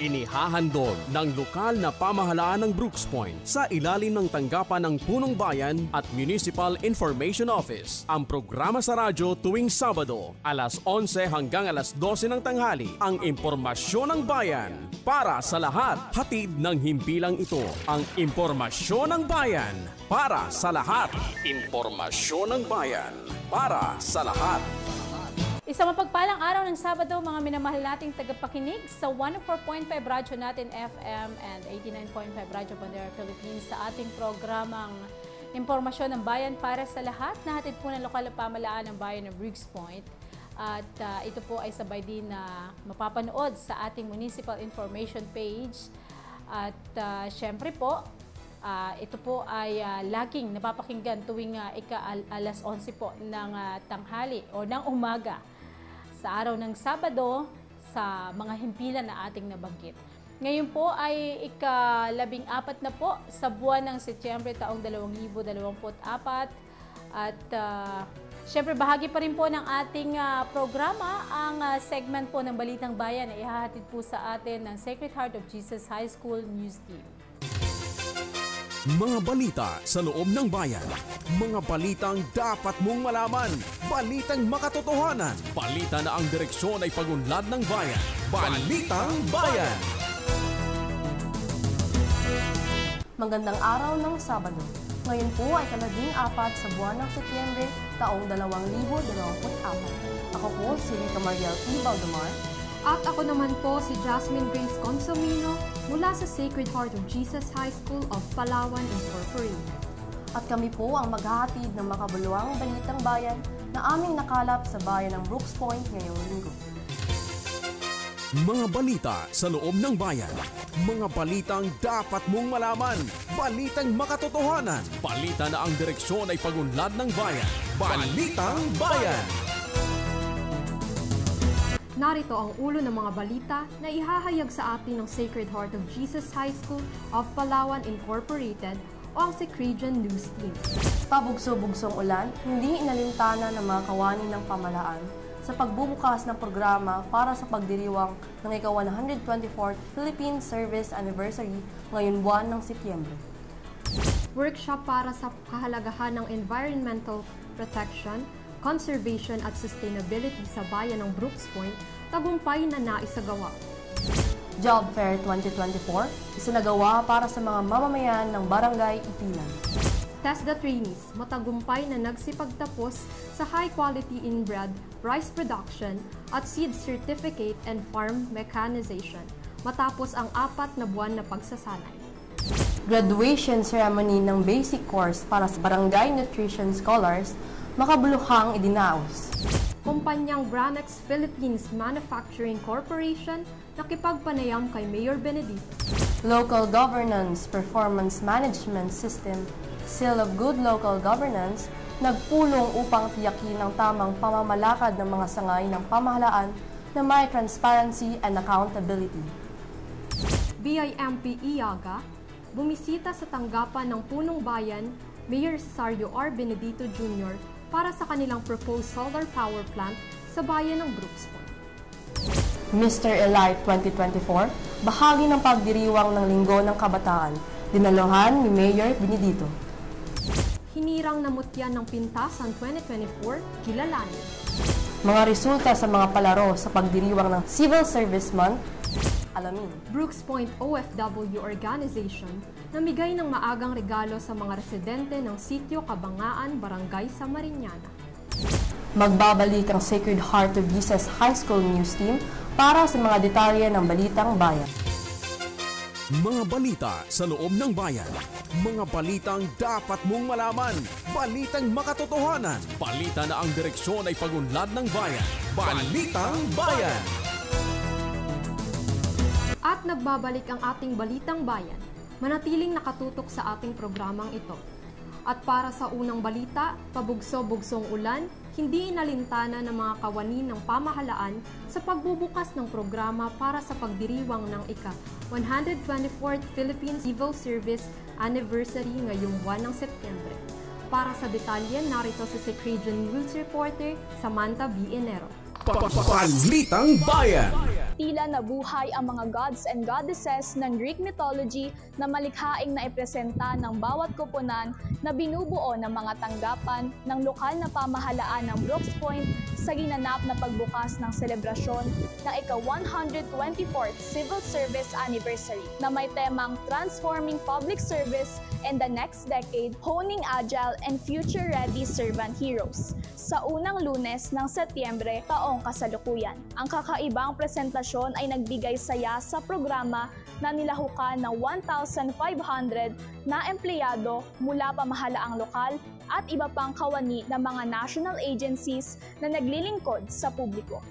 Inihahandog ng lokal na pamahalaan ng Brooks Point sa ilalim ng tanggapan ng Punong Bayan at Municipal Information Office. Ang programa sa radyo tuwing Sabado, alas 11 hanggang alas 12 ng tanghali, ang impormasyon ng bayan para sa lahat. Hatid ng himpilang ito, ang impormasyon ng bayan para sa lahat. Impormasyon ng bayan para sa lahat. Isang mapagpalang araw ng Sabado, mga minamahal nating tagapakinig sa 104.5 Radyo natin FM and 89.5 Radyo Bandera Philippines sa ating programang Impormasyon ng Bayan para sa lahat. Nahatid po ng lokal na pamahalaan ng bayan ng Brooks Point. At ito po ay sabay din na mapapanood sa ating Municipal Information page. At syempre po, ito po ay laging napapakinggan tuwing alas 11 po ng tanghali o ng umaga sa araw ng Sabado sa mga himpilan na ating nabanggit. Ngayon po ay ika-14 na po sa buwan ng Setyembre taong 2024 at syempre bahagi pa rin po ng ating programa ang segment po ng Balitang Bayan na ihahatid po sa atin ng Sacred Heart of Jesus High School News Team. Mga balita sa loob ng bayan. Mga balitang dapat mong malaman. Balitang makatotohanan. Balita na ang direksyon ay pagunlad ng bayan. Balitang Bayan. Magandang araw ng Sabado. Ngayon po ay ika-14 sa buwan ng Setyembre taong 2024. Ako po si Rita Mariel P. Baldemar. At ako naman po si Jasmine Grace Consomino mula sa Sacred Heart of Jesus High School of Palawan Incorporated. At kami po ang maghahatid ng makabuluhang balitang bayan na aming nakalap sa bayan ng Brooks Point ngayong linggo. Mga balita sa loob ng bayan. Mga balitang dapat mong malaman. Balitang makatotohanan. Balita na ang direksyon ay pagunlad ng bayan. Balitang Bayan. Narito ang ulo ng mga balita na ihahayag sa atin ng Sacred Heart of Jesus High School of Palawan Incorporated o ang Secregian News Team. Pabugso-bugsong ulan, hindi inalintana ng mga kawani ng pamahalaan sa pagbubukas ng programa para sa pagdiriwang ng ika-124th Philippine Service Anniversary ngayong buwan ng Setyembre. Workshop para sa kahalagahan ng environmental protection, conservation at sustainability sa bayan ng Brooks Point, tagumpay na naisagawa. Job Fair 2024, isinagawa para sa mga mamamayan ng Barangay Ipilan. TESDA trainees, matagumpay na nagsipagtapos sa high-quality inbred rice production at seed certificate and farm mechanization, matapos ang 4 na buwan na pagsasanay. Graduation ceremony ng basic course para sa Barangay Nutrition Scholars, makabuluhang idinaos. Kumpanyang Granex Philippines Manufacturing Corporation nakipagpanayam kay Mayor Benedito. Local Governance Performance Management System, Seal of Good Local Governance, nagpulong upang tiyakin ang tamang pamamalakad ng mga sangay ng pamahalaan na may transparency and accountability. BIMP Iaga, bumisita sa tanggapan ng Punong Bayan, Mayor Cesario R. Benedito Jr. para sa kanilang proposed solar power plant sa bayan ng Brooks Point. Mr. Elite 2024, bahagi ng pagdiriwang ng Linggo ng Kabataan, dinaluhan ni Mayor Benedito. Hinirang na mutya ng pintasan 2024, kilalanin. Mga resulta sa mga palaro sa pagdiriwang ng Civil Service Month, alamin. Brooks Point OFW Organization namigay ng maagang regalo sa mga residente ng Sitio Kabangaan, Barangay Samariñana. Magbabalik ang Sacred Heart of Jesus High School News Team para sa mga detalye ng Balitang Bayan. Mga balita sa loob ng bayan. Mga balitang dapat mong malaman. Balitang makatotohanan. Balita na ang direksyon ay pagunlad ng bayan. Balitang Bayan. At nagbabalik ang ating Balitang Bayan. Manatiling nakatutok sa ating programang ito. At para sa unang balita, pabugso-bugsong ulan, hindi inalintana ng mga kawani ng pamahalaan sa pagbubukas ng programa para sa pagdiriwang ng ika-124th Philippine Civil Service Anniversary ngayong buwan ng Setyembre. Para sa detalye, narito si Secregian News Reporter Samantha B. Enero. Balitang Bayan. Tila nabuhay ang mga gods and goddesses ng Greek mythology na malikhaing naipresenta ng bawat koponan na binubuo ng mga tanggapan ng lokal na pamahalaan ng Brooks Point sa ginanap na pagbukas ng selebrasyon ng ika-124th Civil Service Anniversary na may temang Transforming Public Service in the Next Decade, Honing Agile and Future-Ready Servant Heroes sa unang Lunes ng Setyembre taong kasalukuyan. Ang kakaibang presentasyon ay nagbigay saya sa programa na nilahukan ng 1,500 na empleyado mula pamahalaang lokal at iba pang kawani ng mga national agencies na naglilingkod sa publiko.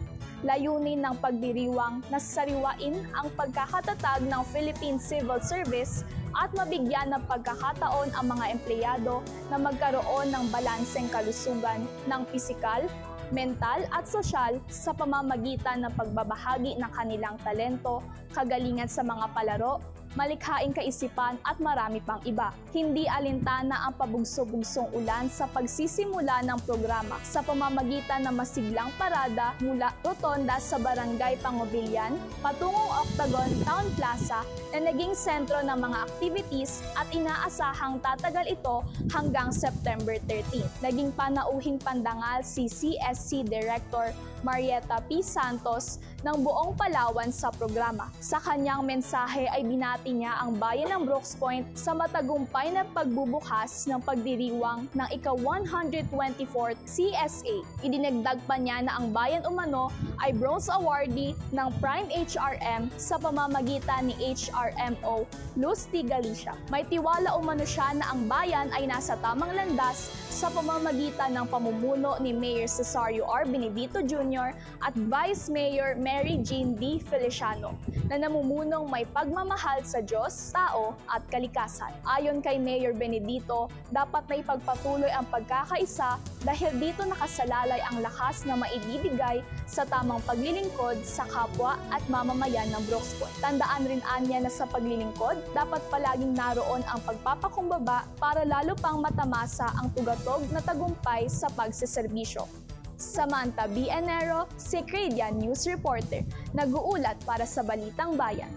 Layunin ng pagdiriwang na sariwain ang pagkakatatag ng Philippine Civil Service at mabigyan ng pagkakataon ang mga empleyado na magkaroon ng balanseng kalusugan ng pisikal, mental at sosyal sa pamamagitan ng pagbabahagi ng kanilang talento, kagalingan sa mga palaro, malikhaing kaisipan at marami pang iba. Hindi alintana ang pabugso-bugsong ulan sa pagsisimula ng programa sa pamamagitan ng masiglang parada mula Rotonda sa Barangay Pangobilyan patungong Octagon Town Plaza na naging sentro ng mga activities at inaasahang tatagal ito hanggang September 13. Naging panauhing pandangal si CSC Director Marieta P. Santos ng buong Palawan sa programa. Sa kanyang mensahe ay binati niya ang bayan ng Brooks Point sa matagumpay na pagbubukas ng pagdiriwang ng ika-124th CSA. Idinagdag pa niya na ang bayan umano ay bronze awardee ng Prime HRM sa pamamagitan ni HRMO Luz T. Galicia. May tiwala umano siya na ang bayan ay nasa tamang landas sa pamamagitan ng pamumuno ni Mayor Cesario R. Benedito Jr. at Vice Mayor Mary Jean D. Feliciano na namumunong may pagmamahal sa Diyos, tao at kalikasan. Ayon kay Mayor Benedito, dapat na ipagpatuloy ang pagkakaisa dahil dito nakasalalay ang lakas na maibibigay sa tamang paglilingkod sa kapwa at mamamayan ng Brooks Point. Tandaan rin anya na sa paglilingkod, dapat palaging naroon ang pagpapakumbaba para lalo pang matamasa ang tugatog na tagumpay sa pagseserbisyo. Samantha B. Enero, Secredian News Reporter, nag-uulat para sa Balitang Bayan.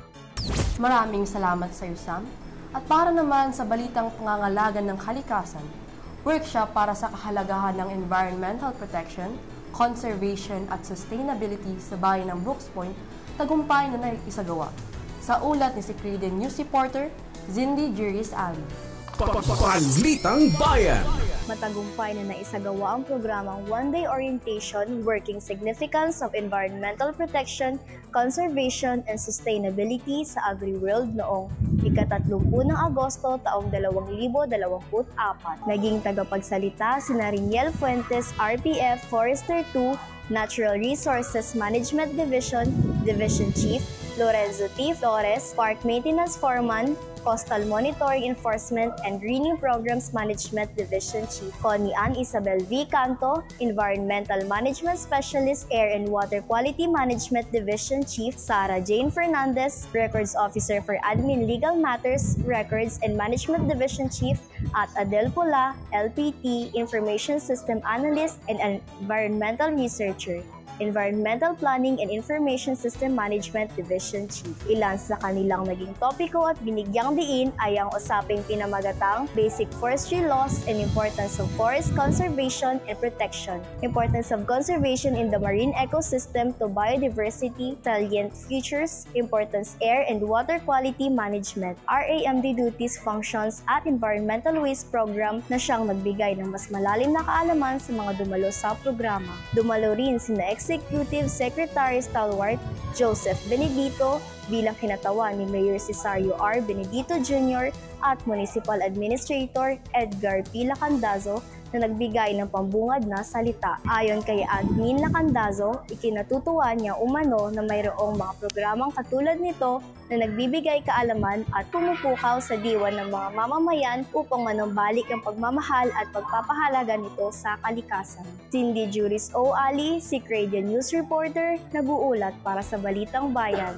Maraming salamat sa iyo, Sam. At para naman sa balitang pangangalagan ng kalikasan, workshop para sa kahalagahan ng environmental protection, conservation at sustainability sa bayan ng Brooks Point, tagumpay na naisagawa. Sa ulat ni Secredian News Reporter, Zindy Juris Ali. Balitang Bayan. Matagumpay na naisagawa ang programang One-Day Orientation Working Significance of Environmental Protection, Conservation and Sustainability sa AgriWorld noong ika-30 ng Agosto taong 2024. Naging tagapagsalita si Riniel Fuentes, RPF Forester 2, Natural Resources Management Division, Division Chief, Lorenzo T. Flores, Park Maintenance Foreman, Coastal Monitoring Enforcement and Greening Programs Management Division Chief, Connie Ann Isabel V. Canto, Environmental Management Specialist, Air and Water Quality Management Division Chief, Sarah Jane Fernandez, Records Officer for Admin Legal Matters, Records and Management Division Chief, at Adel Pula, LPT, Information System Analyst and Environmental Researcher, Environmental Planning and Information System Management Division Chief. Ilan sa kanilang naging topiko at binigyang diin ay ang usaping pinamagatang Basic Forestry Laws and Importance of Forest Conservation and Protection, Importance of Conservation in the Marine Ecosystem to Biodiversity, Salient Features, Importance Air and Water Quality Management, RAMD Duties, Functions at Environmental Waste Program na siyang nagbigay ng mas malalim na kaalaman sa mga dumalo sa programa. Dumalo rin sina Executive Secretary Stalwart Joseph Benedito bilang kinatawan ni Mayor Cesario R. Benedito Jr. at Municipal Administrator Edgar P. Lacandazo na nagbigay ng pambungad na salita. Ayon kay Admin Lacandazo, ikinatutuwa niya umano na mayroong mga programang katulad nito na nagbibigay kaalaman at pumupukaw sa diwa ng mga mamamayan upang manumbalik ang pagmamahal at pagpapahalaga nito sa kalikasan. Cindy Juris O. Ali, Secredian News Reporter, nag-uulat para sa Balitang Bayan.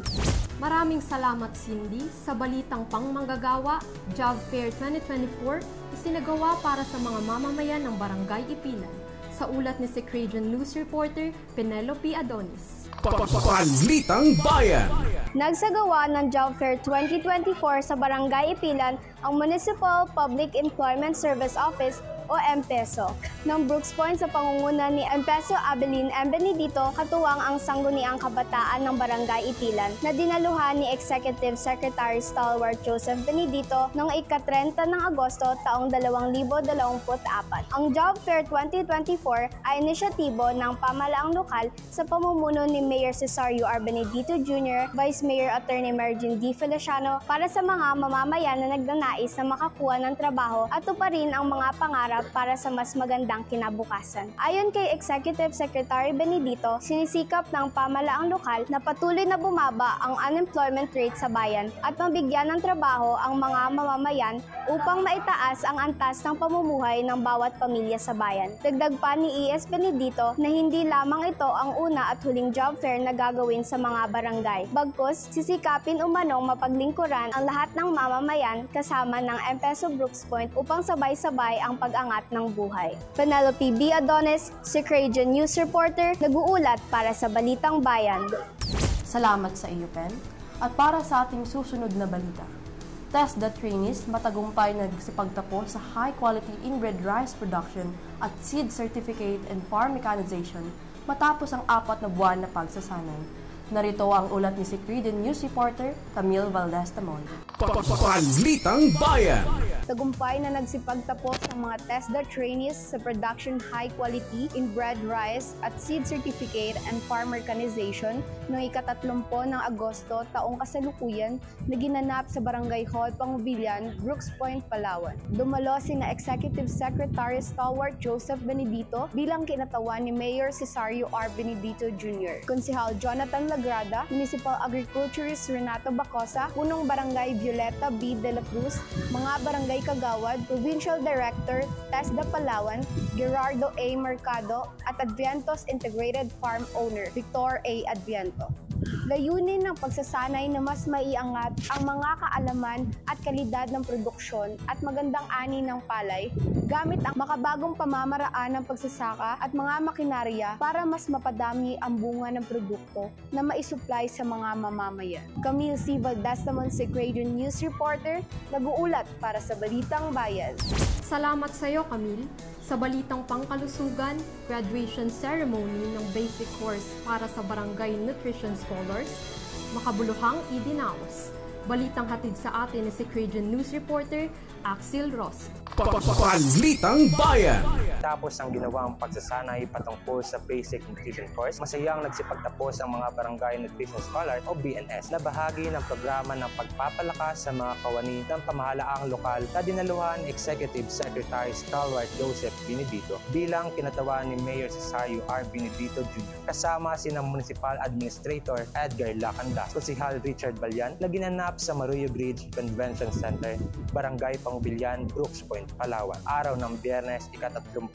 Maraming salamat, Cindy, sa Balitang Pangmanggagawa, Job Fair 2024, isinagawa para sa mga mamamayan ng Barangay Ipilan. Sa ulat ni Secredian News Reporter, Penelope Adonis. Balitang Bayan. Nagsagawa ng Job Fair 2024 sa Barangay Ipilan ang Municipal Public Employment Service Office o MPESO ng Brooks Point sa pangunguna ni MPESO Abeline M. Benedito, katuwang ang Sangguniang Kabataan ng Barangay Ipilan na dinaluhan ni Executive Secretary Stalwart Joseph Benedito noong ika-30 ng Agosto taong 2024. Ang Job Fair 2024 ay inisyatibo ng pamahalaang lokal sa pamumuno ni Mayor Cesario R. Benedito Jr., Vice Mayor Attorney Margin D. Feliciano para sa mga mamamayan na nagnanais na makakuha ng trabaho at tuparin ang mga pangarap para sa mas magandang kinabukasan. Ayon kay Executive Secretary Benedito, sinisikap ng pamahalaang lokal na patuloy na bumaba ang unemployment rate sa bayan at mabigyan ng trabaho ang mga mamamayan upang maitaas ang antas ng pamumuhay ng bawat pamilya sa bayan. Dagdag pa ni E.S. Benedito na hindi lamang ito ang una at huling job fair na gagawin sa mga barangay. Bagkus, sisikapin umanong mapaglingkuran ang lahat ng mamamayan kasama ng MPESO Brooks Point upang sabay-sabay ang pag-angat ng buhay. Penelope B. Adonis, Secradian News Reporter, nag-uulat para sa Balitang Bayan. Salamat sa iyo, Pen. At para sa ating susunod na balita, TESDA trainees matagumpay na nagsipagtapos sa high-quality inbred rice production at seed certificate and farm mechanization matapos ang 4 na buwan na pagsasanay. Narito ang ulat ni Secradian News Reporter Camille Valdez-Tamon. Balitang Bayan. Tagumpay na nagsipagtapos ang mga TESDA trainees sa production high-quality inbred rice at seed certificate and farm mechanization noong ika-30 ng Agosto taong kasalukuyan na ginanap sa Barangay Hall, Pangubilyan, Brooks Point, Palawan. Dumalo sina Executive Secretary Stalwart Joseph Benedito bilang kinatawan ni Mayor Cesario R. Benedito Jr., Konsehal Jonathan Lagrada, Municipal Agriculturist Renato Bacosa, Punong Barangay Violeta B. de la Cruz, mga barangay Kagawad, Provincial Director, TESDA Palawan, Gerardo A. Mercado, at Advientos Integrated Farm Owner, Victor A. Adviento. Layunin ng pagsasanay na mas maiangat ang mga kaalaman at kalidad ng produksyon at magandang ani ng palay gamit ang makabagong pamamaraan ng pagsasaka at mga makinarya para mas mapadami ang bunga ng produkto na maisupply sa mga mamamayan. Camille C. Valdez-Tamon, Secradian News Reporter, nag-uulat para sa Balitang Bayan. Salamat sa iyo, Camille. Sa balitang pangkalusugan, graduation ceremony ng basic course para sa Barangay Nutrition Scholars, makabuluhang idinaos. Balitang hatid sa atin ni Secradian News Reporter Axel Ross. Balitang Bayan. Tapos ang ginawang pagsasanay patungkol sa Basic Nutrition Course, masayang nagsipagtapos ang mga Barangay Nutrition Scholar o BNS na bahagi ng programa ng pagpapalakas sa mga kawani ng pamahalaang lokal na dinaluhan Executive Secretary Stalwart Joseph Benedito bilang kinatawan ni Mayor Cesario R. Benedito Jr. Kasama sinang Municipal Administrator Edgar Lacandas, Konsehal Richard Balyan na ginanap sa Maruyo Bridge Convention Center, Barangay Pangubilyan, Brooks Point, Palawan. Araw ng Biyernes, ika-30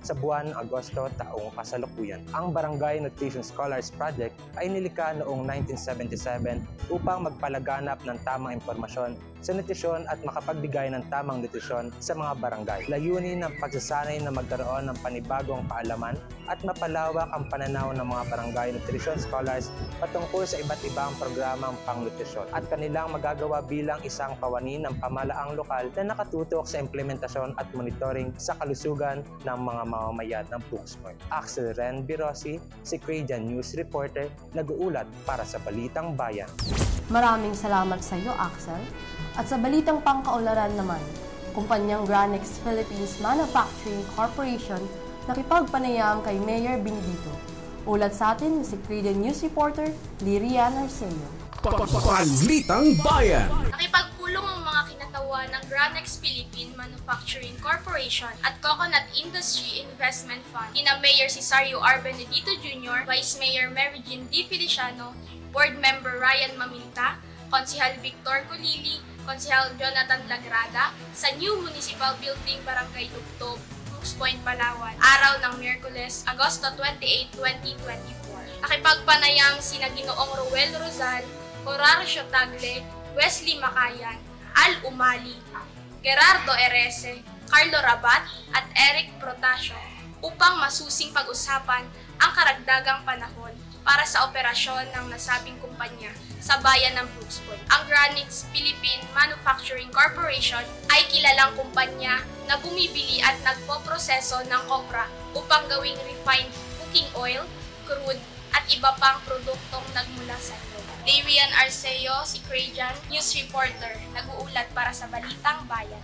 sa buwan Agosto taong kasalukuyan. Ang Barangay Nutrition Scholars Project ay nilikha noong 1977 upang magpalaganap ng tamang impormasyon sa nutrisyon at makapagbigay ng tamang nutrisyon sa mga barangay. Layunin ng pagsasanay na magkaroon ng panibagong kaalaman at mapalawak ang pananaw ng mga Barangay Nutrition Scholars patungkol sa iba't ibang programang pangnutrisyon at kanilang magagawa bilang isang kawani ng pamahalaang lokal na nakatutok sa implementasyon at monitoring sa kalusugan ng mga mamamayan ng Brooks Point. Axel Ren Birosi, Secradian News Reporter, nag-uulat para sa Balitang Bayan. Maraming salamat sa iyo, Axel. At sa balitang pangkaularan naman, kumpanyang Granex Philippines Manufacturing Corporation nakipagpanayam kay Mayor Benedito. Ulat sa atin si Secradian News Reporter Lirian Arceo. Balitang Bayan. Nakipagpulong ang mga kinatawan ng Granex Philippine Manufacturing Corporation at Coconut Industry Investment Fund kina Mayor Cesario R. Benedito Jr., Vice Mayor Mary Jean D. Feliciano, Board Member Ryan Maminta, Konsehal Victor Colili, Konsehal Jonathan Lagrada sa New Municipal Building, Barangay Tugtog, Brooks Point, Palawan, araw ng Miyerkules, Agosto 28, 2024. Nakipagpanayam sina Ginoong Ruel Rosal, Horacio Tagle, Wesley Makayan, Al Umali, Gerardo Erese, Carlo Rabat at Eric Protasio upang masusing pag-usapan ang karagdagang panahon para sa operasyon ng nasabing kumpanya sa bayan ng Brooks Point. Ang Granix Philippine Manufacturing Corporation ay kilalang kumpanya na bumibili at nagpoproseso ng kopra upang gawing refined cooking oil, crude, at iba pang produktong nagmula sa ito. Darian Arceo, si Crajan, news reporter, nag-uulat para sa Balitang Bayan.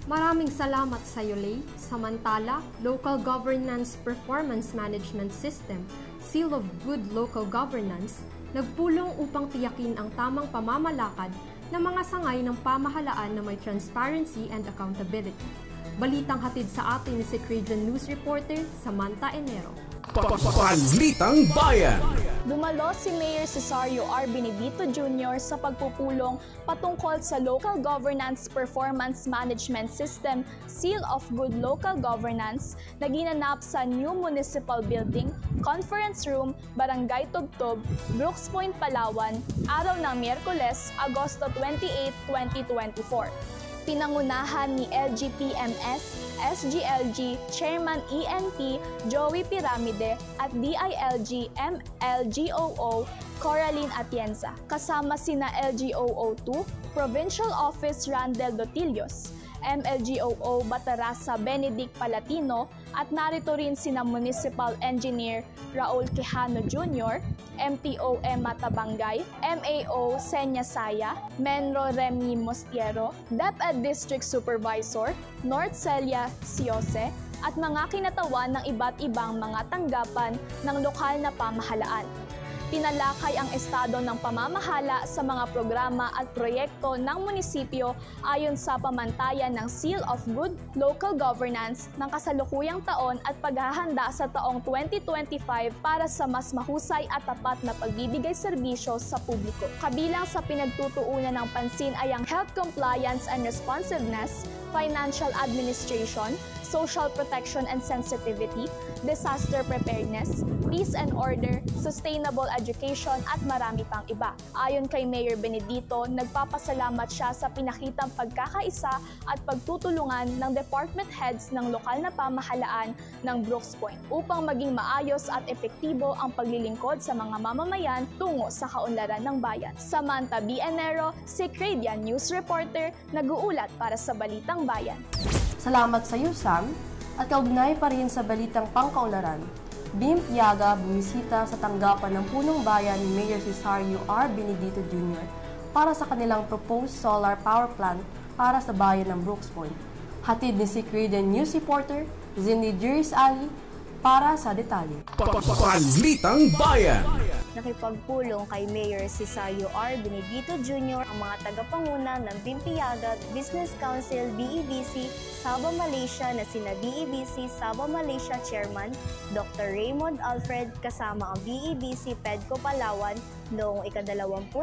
Maraming salamat sa iyo, Lay. Samantala, Local Governance Performance Management System, Seal of Good Local Governance, nagpulong upang tiyakin ang tamang pamamalakad ng mga sangay ng pamahalaan na may transparency and accountability. Balitang hatid sa atin ni si Crajan News Reporter, Samantha Enero. Balitang Bayan. Dumalo si Mayor Cesario R. Benedito Jr. sa pagpupulong patungkol sa Local Governance Performance Management System, Seal of Good Local Governance, na ginanap sa New Municipal Building, Conference Room, Barangay Tubtub, Brooks Point, Palawan, araw ng Miyerkules, Agosto 28, 2024. Pinangunahan ni LGPMS, SGLG, Chairman ENP, Joey Piramide at DILG MLGOO, Coraline Atienza. Kasama sina LGOO2, Provincial Office Randel Dotilios, MLGOO Batarasa Benedict Palatino, at narito rin sina Municipal Engineer Raul Quijano Jr., MTO Emma Tabangay, MAO Senya Saya, Menro Remy Mostiero, DepEd District Supervisor North Celia Siose, at mga kinatawan ng iba't ibang mga tanggapan ng lokal na pamahalaan. Pinalakay ang estado ng pamamahala sa mga programa at proyekto ng munisipyo ayon sa pamantayan ng Seal of Good Local Governance ng kasalukuyang taon at paghahanda sa taong 2025 para sa mas mahusay at tapat na pagbibigay serbisyo sa publiko. Kabilang sa pinagtutuunan ng pansin ay ang health compliance and responsiveness, financial administration, social protection and sensitivity, disaster preparedness, peace and order, sustainable education at marami pang iba. Ayon kay Mayor Benedito, nagpapasalamat siya sa pinakitang pagkakaisa at pagtutulungan ng department heads ng lokal na pamahalaan ng Brooks Point upang maging maayos at epektibo ang paglilingkod sa mga mamamayan tungo sa kaunlaran ng bayan. Samantha B. Enero, si Crajan News Reporter, nag-uulat para sa Balitang Bayan. Salamat sa iyo, Sam. At kaugnay pa rin sa balitang pangkaunlaran, BIMP Yaga bumisita sa tanggapan ng punong bayan ni Mayor Cesario R. Benedito Jr. para sa kanilang proposed solar power plant para sa bayan ng Brooks Point. Hatid ni si Crajan News Reporter, Zindy Juris Ali, para sa detalye. Balitang Bayan. Nakipagpulong kay Mayor Cesario R. Benedito Jr. ang mga tagapanguna ng BIMP Yaga Business Council BEBC Sabah Malaysia na sina BEBC Sabah Malaysia Chairman Dr. Raymond Alfred kasama ang BEBC PEDCO Palawan noong ika-26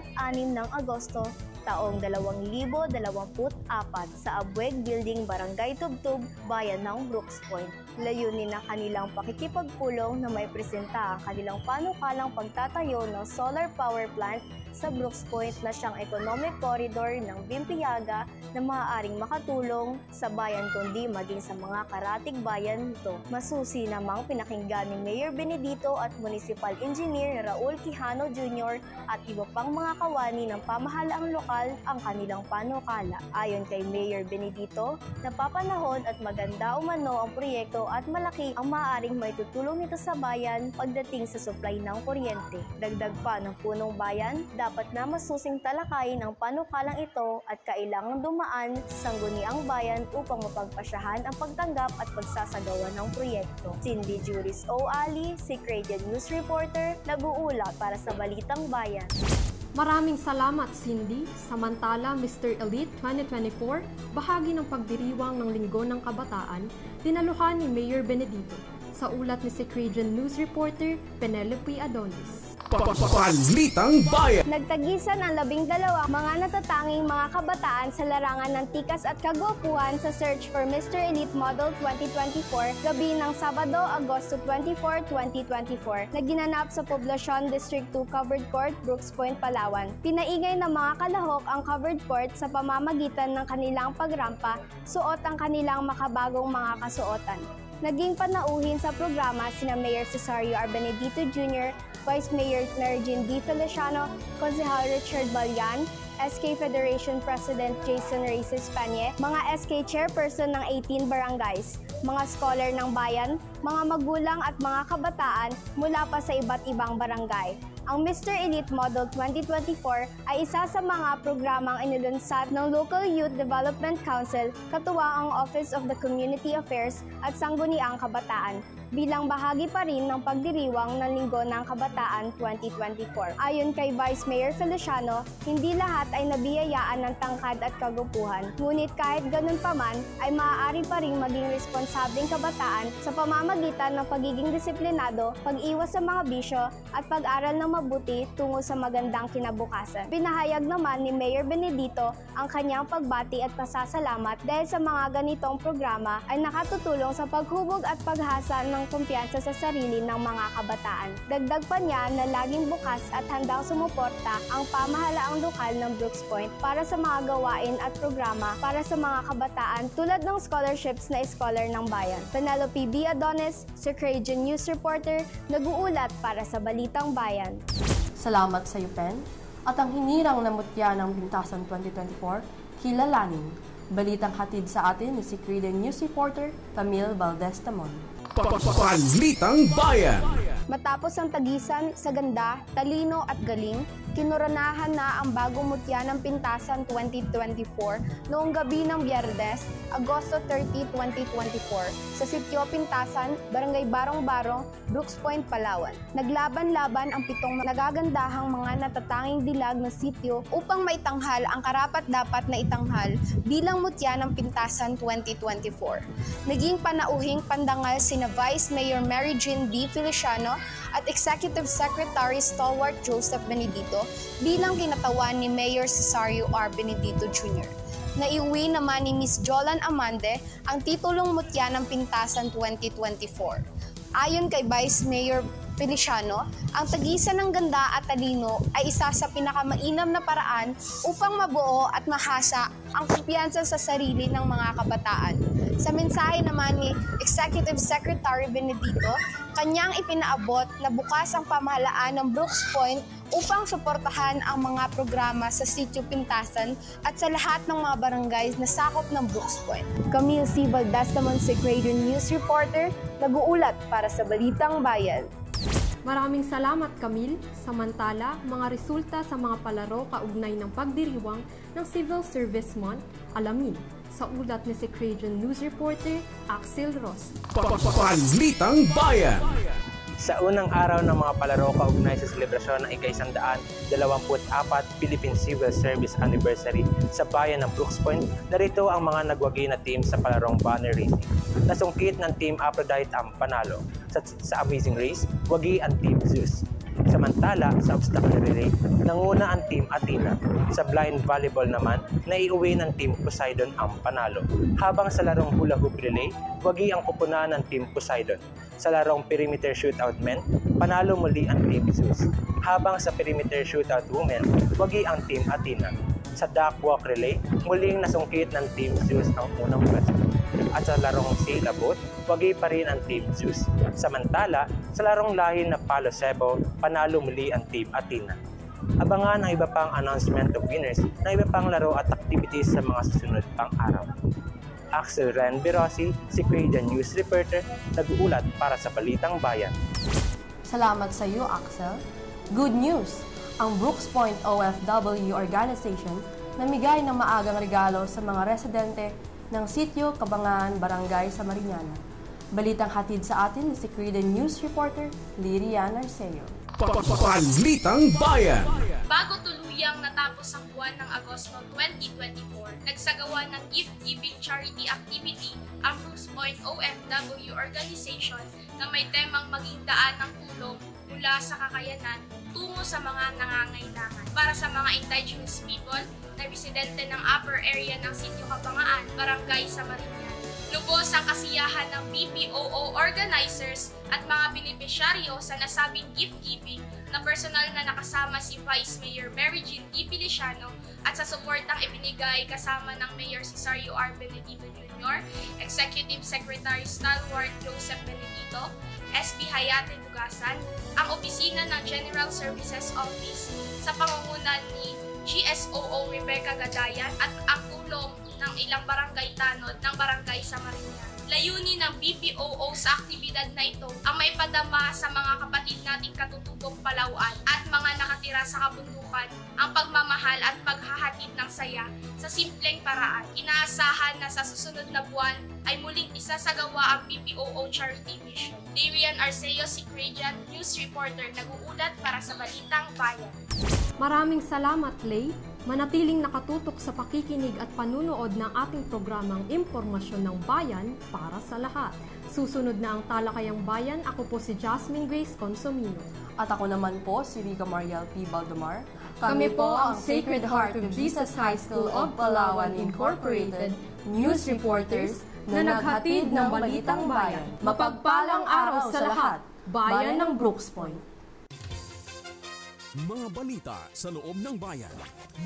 ng Agosto taong 2024 sa Abueg Building, Barangay Tubtub, Bayan ng Brooks Point. Layunin ng kanilang pakikipagpulong na may presenta ang kanilang panukalang pagtatayo ng solar power plant sa Brooks Point na siyang economic corridor ng BIMP Yaga na maaaring makatulong sa bayan kundi maging sa mga karatig bayan nito. Masusi namang pinakinggan ni Mayor Benedito at Municipal Engineer Raul Quijano Jr. at iba pang mga kawani ng pamahalaang lokal ang kanilang panukala. Ayon kay Mayor Benedito, napapanahon at maganda umano ang proyekto at malaki ang maaaring maitutulong nito sa bayan pagdating sa supply ng kuryente. Dagdag pa ng punong bayan, dapat na masusing talakayin ang panukalang ito at kailangang dumaan sa sangguniang bayan upang mapagpasyahan ang pagtanggap at pagsasagawa ng proyekto. Zindy Juris O. Ali, si Crajan News Reporter, nag-uulat para sa Balitang Bayan. Maraming salamat, Cindy. Samantala, Mr. Elite 2024, bahagi ng pagdiriwang ng Linggo ng Kabataan, dinaluhan ni Mayor Benedito. Sa ulat ni si Crajan News Reporter, Penelope Adonis. Balitang Bayan. Nagtagisan ang 12 mga natatanging mga kabataan sa larangan ng tikas at kagwapuhan sa search for Mr. Elite Model 2024 gabi ng Sabado, Agosto 24, 2024 na ginanap sa Poblacion District 2 Covered Court, Brooks Point, Palawan. Pinaingay ng mga kalahok ang covered court sa pamamagitan ng kanilang pagrampa, suot ang kanilang makabagong mga kasuotan. Naging panauhin sa programa sina Mayor Cesario R. Benedito Jr., Vice Mayor Mary Jean D. Feliciano, Konsehal Richard Balyan, SK Federation President Jason Reyes Panye, mga SK Chairperson ng 18 barangays, mga scholar ng bayan, mga magulang at mga kabataan mula pa sa iba't ibang barangay. Ang Mr. Elite Model 2024 ay isa sa mga programang inilunsad ng Local Youth Development Council, katuwa ang Office of the Community Affairs at Sangguniang Kabataan, bilang bahagi pa rin ng pagdiriwang ng Linggo ng Kabataan 2024. Ayon kay Vice Mayor Feliciano, hindi lahat ay nabiyayaan ng tangkad at kagupuhan. Ngunit kahit ganun pa man, ay maaari pa rin maging responsableng kabataan sa pamamagitan ng pagiging disiplinado, pag-iwas sa mga bisyo, at pag-aral ng mabuti tungo sa magandang kinabukasan. Pinahayag naman ni Mayor Benedito ang kanyang pagbati at pasasalamat dahil sa mga ganitong programa ay nakatutulong sa paghubog at paghasa ng kumpiyansa sa sarili ng mga kabataan. Dagdag pa niya na laging bukas at handang sumuporta ang pamahalaang lokal ng Brooks Point para sa mga gawain at programa para sa mga kabataan tulad ng scholarships na Scholar ng Bayan. Penelope B. Adonis, Sir Crayon News Reporter, nag-uulat para sa Balitang Bayan. Salamat sa iyo, Pen. At ang hinirang na mutya ng Bintasan 2024, kilalanin. Balitang hatid sa atin ni si Crayon News Reporter Camille Valdez-Tamon. Balitang Bayan! Matapos ang tagisan sa ganda, talino at galing, kinoronahan na ang bagong mutya ng Pintasan 2024 noong gabi ng Biyernes, Agosto 30, 2024 sa Sitio Pintasan, Barangay Barong-Barong, Brooks Point, Palawan. Naglaban-laban ang 7 nagagandahang mga natatanging dilag ng sitio upang maitanghal ang karapat-dapat na itanghal bilang mutya ng Pintasan 2024. Naging panauhing pandangal sina Vice Mayor Mary Jean D. Feliciano at Executive Secretary Stalwart Joseph Benedito bilang kinatawan ni Mayor Cesario R. Benedito Jr. Naiuwi naman ni Ms. Jolan Amande ang titulong mutya ng Pintasan 2024. Ayon kay Vice Mayor Feliciano, ang tagisan ng ganda at talino ay isa sa pinakamainam na paraan upang mabuo at mahasa ang kumpiyansa sa sarili ng mga kabataan. Sa mensahe naman ni Executive Secretary Benedito, kanyang ipinaabot na bukas ang pamahalaan ng Brooks Point upang suportahan ang mga programa sa Sitio Pintasan at sa lahat ng mga barangays na sakop ng Brooks Point. Camille C. Valdez-Tamon, si Crayon News Reporter, nag-uulat para sa Balitang Bayan. Maraming salamat, Camille. Samantala, mga resulta sa mga palaro kaugnay ng pagdiriwang ng Civil Service Month, alamin sa ulat ni si Crayon News Reporter Axel Ross. Balitang Bayan! Sa unang araw ng mga palaro kaugnay sa selebrasyon ng ika-124 Philippine Civil Service Anniversary sa bayan ng Brooks Point, narito ang mga nagwagi na team sa palarong banner racing. Nasungkit ng Team Aphrodite ang panalo. Sa Amazing Race, wagi ang Team Zeus. Samantala, sa obstacle relay, nanguna ang Team Athena. Sa blind volleyball naman, naiuwi ng Team Poseidon ang panalo. Habang sa larong hula hoop relay, wagi ang kupunan ng Team Poseidon. Sa larong perimeter shootout men, panalo muli ang Team Zeus. Habang sa perimeter shootout women, wagi ang Team Athena. Sa duck walk relay, muling nasungkit ng Team Zeus ang unang pwesto. At sa larong sail a boat, wagi pa rin ang Team Zeus. Samantala, sa larong lahi na palo sebo, panalo muli ang Team Athena. Abangan ang iba pang announcement of winners na iba pang laro at activities sa mga susunod pang araw. Axel Ren Birosi, si Crayon News Reporter, nag-uulat para sa Balitang Bayan. Salamat sa iyo, Axel. Good news! Ang Brooks Point OFW Organization namigay ng maagang regalo sa mga residente ng Sitio Kabangan, Barangay sa Mariñana. Balitang hatid sa atin ni si Crayon News Reporter Lirian Arceo. Balitang Bayan! Bago tuluyang natapos ang buwan ng Agosto 2024, nagsagawa ng gift-giving charity activity ang Brooks Point OFW Organization na may temang maging daan ng tulong mula sa kakayanan tungo sa mga nangangailangan para sa mga indigenous people na residente ng upper area ng Sitio Kabangaan, Barangay sa Mariñana. Lubos ang kasiyahan ng BPOO organizers at mga benepisyaryo sa nasabing gift-giving na personal na nakasama si Vice Mayor Mary Jean D. Feliciano at sa suportang ibinigay kasama ng Mayor Cesario R. Benedito Jr. Jr., Executive Secretary Stalwart Joseph Benedito, SB Hayate Bugasan, ang opisina ng General Services Office sa pangunguna ni GSOO Rebecca Gadayan at ang tulong ng ilang barangay tanod ng Barangay Samariñas. Layunin ng BPOO sa aktibidad na ito ang maipadama sa mga kapatid nating katutubong Palauan at mga nakatira sa kabundukan ang pagmamahal at paghahatid ng saya sa simpleng paraan. Inaasahan na sa susunod na buwan ay muling isasagawa ang BPOO Charity Mission. Darian Arceo, Secredian News Reporter, nag-uulat para sa Balitang Bayan. Maraming salamat, Lay. Manatiling nakatutok sa pakikinig at panunood ng ating programang Impormasyon ng Bayan para sa lahat. Susunod na ang Talakayang Bayan, ako po si Jasmine Grace Consomino. At ako naman po si Rica Mariel P. Baldomar. Kami po ang Sacred Heart of Jesus High School of Palawan Incorporated, news reporters na naghatid ng Balitang Bayan. Mapagpalang araw sa lahat, Bayan ng Brooks Point. Mga balita sa loob ng bayan.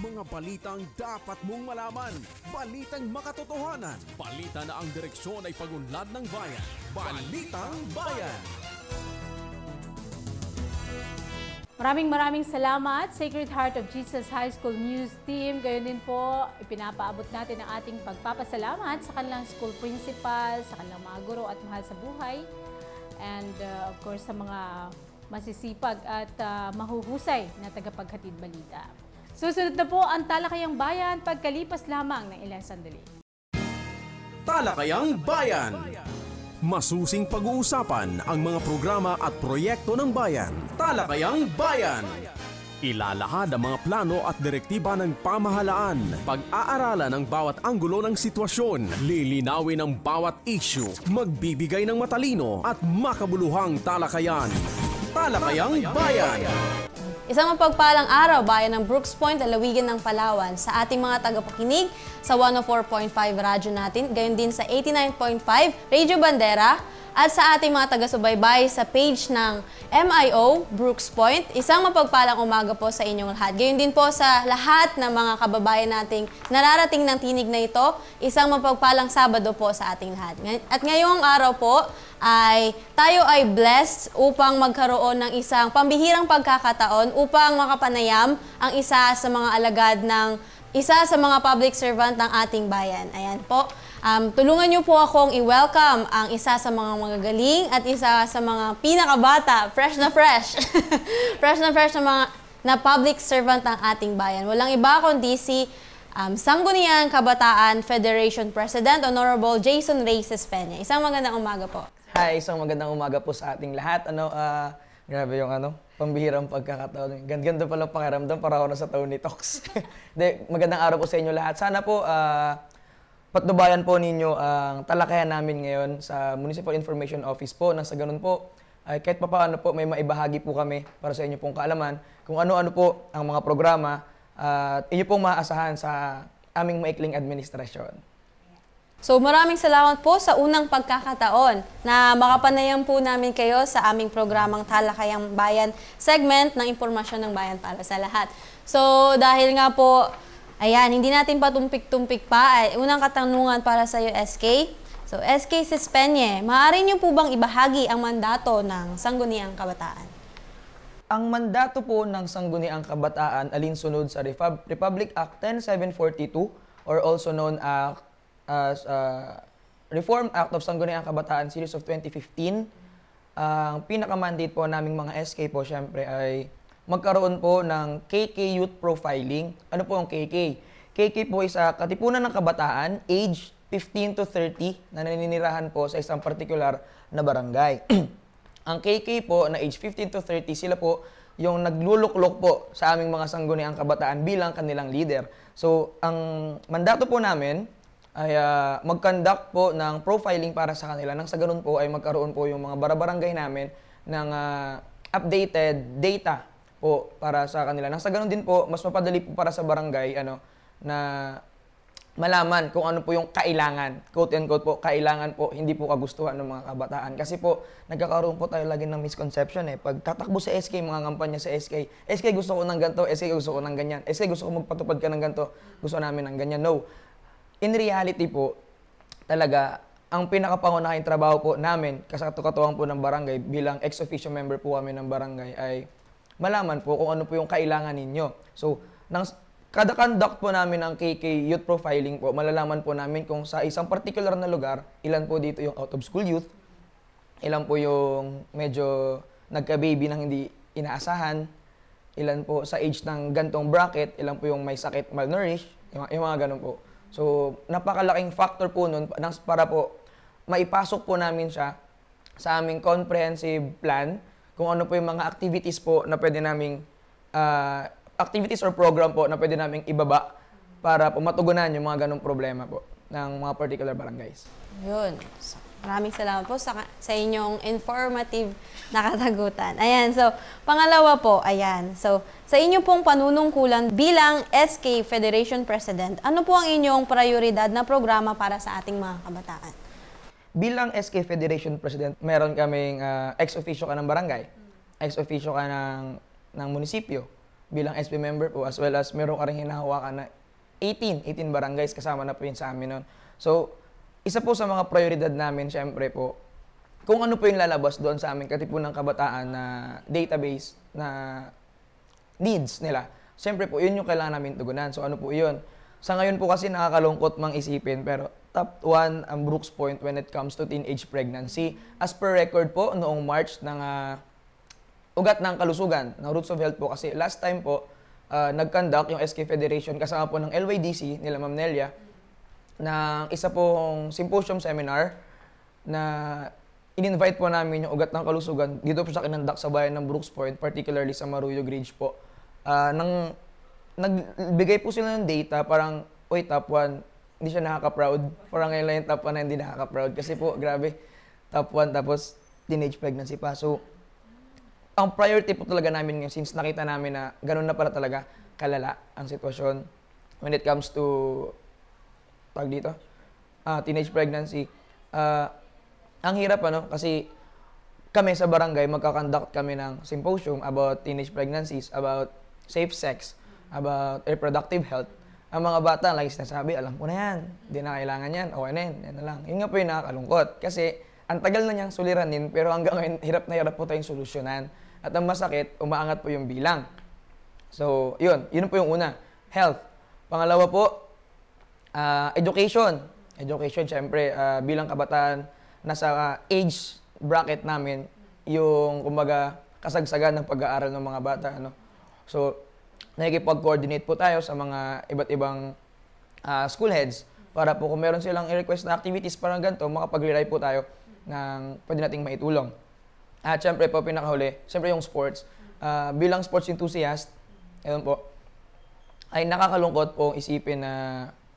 Mga balitang dapat mong malaman. Balitang makatotohanan. Balita na ang direksyon ay pag-unlad ng bayan. Balitang Bayan. Maraming salamat, Sacred Heart of Jesus High School News Team. Gayon din po, ipinapaabot natin ang ating pagpapasalamat sa kanilang school principal, sa kanilang mga guro at mahal sa buhay. And of course, sa mga masisipag at mahuhusay na tagapaghatid balita. Susunod na po ang Talakayang Bayan pagkalipas lamang ng ilang sandali. Talakayang Bayan. Masusing pag-uusapan ang mga programa at proyekto ng bayan. Talakayang Bayan. Ilalahad ang mga plano at direktiba ng pamahalaan. Pag-aaralan ang bawat anggulo ng sitwasyon. Lilinawin ang bawat issue. Magbibigay ng matalino at makabuluhang talakayan. Talakayang Bayan. Isang mapagpalang araw, bayan ng Brooks Point, lalawigan ng Palawan, sa ating mga tagapakinig sa 104.5 radyo natin, gayon din sa 89.5 Radio Bandera, at sa ating mga taga-subaybay sa page ng MIO Brooks Point. Isang mapagpalang umaga po sa inyong lahat. Gayon din po sa lahat ng mga kababayan nating nararating ng tinig na ito, isang mapagpalang Sabado po sa ating lahat. At ngayong araw po, tayo ay blessed upang magkaroon ng isang pambihirang pagkakataon upang makapanayam ang isa sa mga alagad ng isa sa mga public servant ng ating bayan. Ayan po. Tulungan niyo po akong i-welcome ang isa sa mga magagaling at isa sa mga pinakabata, fresh na fresh, fresh na fresh na public servant ng ating bayan. Walang iba kundi si Sangguniang Kabataan Federation President, Honorable Jason Reyes Peña. Isang magandang umaga po. Hi, isang magandang umaga po sa ating lahat. Grabe yung pambihirang pagkakataon. Ganda pala pakiramdam para ako na sa Tony Talks. Magandang araw po sa inyo lahat. Sana po patnubayan po ninyo ang talakayan namin ngayon sa Municipal Information Office po. Nang sa ganun po, kahit pa paano po may maibahagi po kami para sa inyo pong kaalaman kung ano-ano po ang mga programa at inyo pong maaasahan sa aming maikling administrasyon. So maraming salamat po sa unang pagkakataon na makapanayam po namin kayo sa aming programang Talakayang Bayan segment ng Impormasyon ng Bayan para sa lahat. So dahil nga po, ayan, hindi natin patumpik-tumpik pa. Unang katanungan para sa iyo, SK. So SK Sispenye, maaari niyo po bang ibahagi ang mandato ng Sangguniang Kabataan? Ang mandato po ng Sangguniang Kabataan alinsunod sa Republic Act 10742 or also known as Reform Act of Sangguniang Kabataan Series of 2015. Ang pinaka-mandate po naming mga SK po syempre ay magkaroon po ng KK Youth Profiling. Ano po ang KK? KK po is katipunan ng kabataan, age 15 to 30, na naninirahan po sa isang particular na barangay. Ang KK po na age 15 to 30, sila po yung nagluluklok po sa aming mga sangguniang kabataan bilang kanilang leader. So, ang mandato po namin ay mag-conduct po ng profiling para sa kanila. Nang sa ganun po ay magkaroon po yung mga barabarangay namin ng updated data po para sa kanila. Nang sa ganun din po, mas mapadali po para sa barangay na malaman kung ano po yung kailangan. Quote and quote po, kailangan po, hindi po kagustuhan ng mga kabataan. Kasi po, nagkakaroon po tayo lagi ng misconception eh. Pag tatakbo sa SK, mga kampanya sa SK, SK gusto ko ng ganito, SK gusto ko ng ganyan, SK gusto ko magpatupad ka ng ganito, gusto namin ng ganyan. No. In reality po, talaga, ang pinakapangunahing trabaho po namin, kasatuan po ng barangay, bilang ex-officio member po kami ng barangay, ay malaman po kung ano po yung kailangan ninyo. So, kada conduct po namin ng KK Youth Profiling po, malalaman po namin kung sa isang particular na lugar, ilan po dito yung out-of-school youth, ilan po yung medyo nagka-baby nang hindi inaasahan, ilan po sa age ng gantong bracket, ilan po yung may sakit, malnourished, yung mga ganun po. So, napakalaking factor po nun para po maipasok po namin siya sa aming comprehensive plan, kung ano po yung mga activities po na pwede naming activities or program po na pwede naming ibaba para po matugunan yung mga ganong problema po ng mga particular barangays. Yun. So, maraming salamat po sa inyong informative na katagutan. Ayan, so pangalawa po, ayan. So, sa inyong pong panunungkulan bilang SK Federation President, ano po ang inyong prioridad na programa para sa ating mga kabataan? Bilang SK Federation President, meron kaming ex-officio ka ng barangay, ex-officio ka ng munisipyo, bilang SP member po, as well as meron ka rin hinahawakan na 18 barangays, kasama na po yun sa amin nun. So, isa po sa mga prioridad namin, syempre po, kung ano po yung lalabas doon sa aming katipunang kabataan na database na needs nila. Syempre po, yun yung kailangan namin tugunan. So, ano po yun? Sa ngayon po kasi nakakalungkot mang isipin, pero top 1 ang Brooks Point when it comes to teenage pregnancy. As per record po, noong March ng Ugat ng Kalusugan, ng Roots of Health po, kasi last time po, nag-conduct yung SK Federation kasama po ng LYDC, nila Ma'am Nelia, ng isa pong symposium seminar na in-invite po namin yung Ugat ng Kalusugan. Dito po siya kinandak sa bayan ng Brooks Point, particularly sa Maruyog Ridge po. Nagbigay po sila ng data, parang, oy, top 1, hindi siya nakaka-proud. Parang ngayon lang yung top 1 na hindi nakaka-proud. Kasi po, grabe, top 1, tapos teenage pregnancy pa. So, ang priority po talaga namin ngayon, since nakita namin na ganun na pala talaga kalala ang sitwasyon when it comes to teenage pregnancy. Ang hirap kasi kami sa barangay magkakonduct kami ng symposium about teenage pregnancies, about safe sex, about reproductive health. Ang mga bata lagi sinasabi, alam ko na yan, hindi na kailangan yan, okay na yan na lang. Yun nga po yung nakakalungkot kasi ang tagal na niyang suliranin pero hanggang ngayon hirap na hirap po tayong solusyonan. At ang masakit, umaangat po yung bilang. So, yun po yung una, health. Pangalawa po, education. Education, syempre, bilang kabataan, nasa age bracket namin, yung, kumbaga, kasagsagan ng pag-aaral ng mga bata. So, nakikipag-coordinate po tayo sa mga iba't ibang school heads para po kung meron silang i-request na activities parang ganito, makapag-rely po tayo ng pwede nating maitulong. At syempre po, pinakahuli, syempre yung sports. Bilang sports enthusiast, ayun po, ay nakakalungkot po isipin na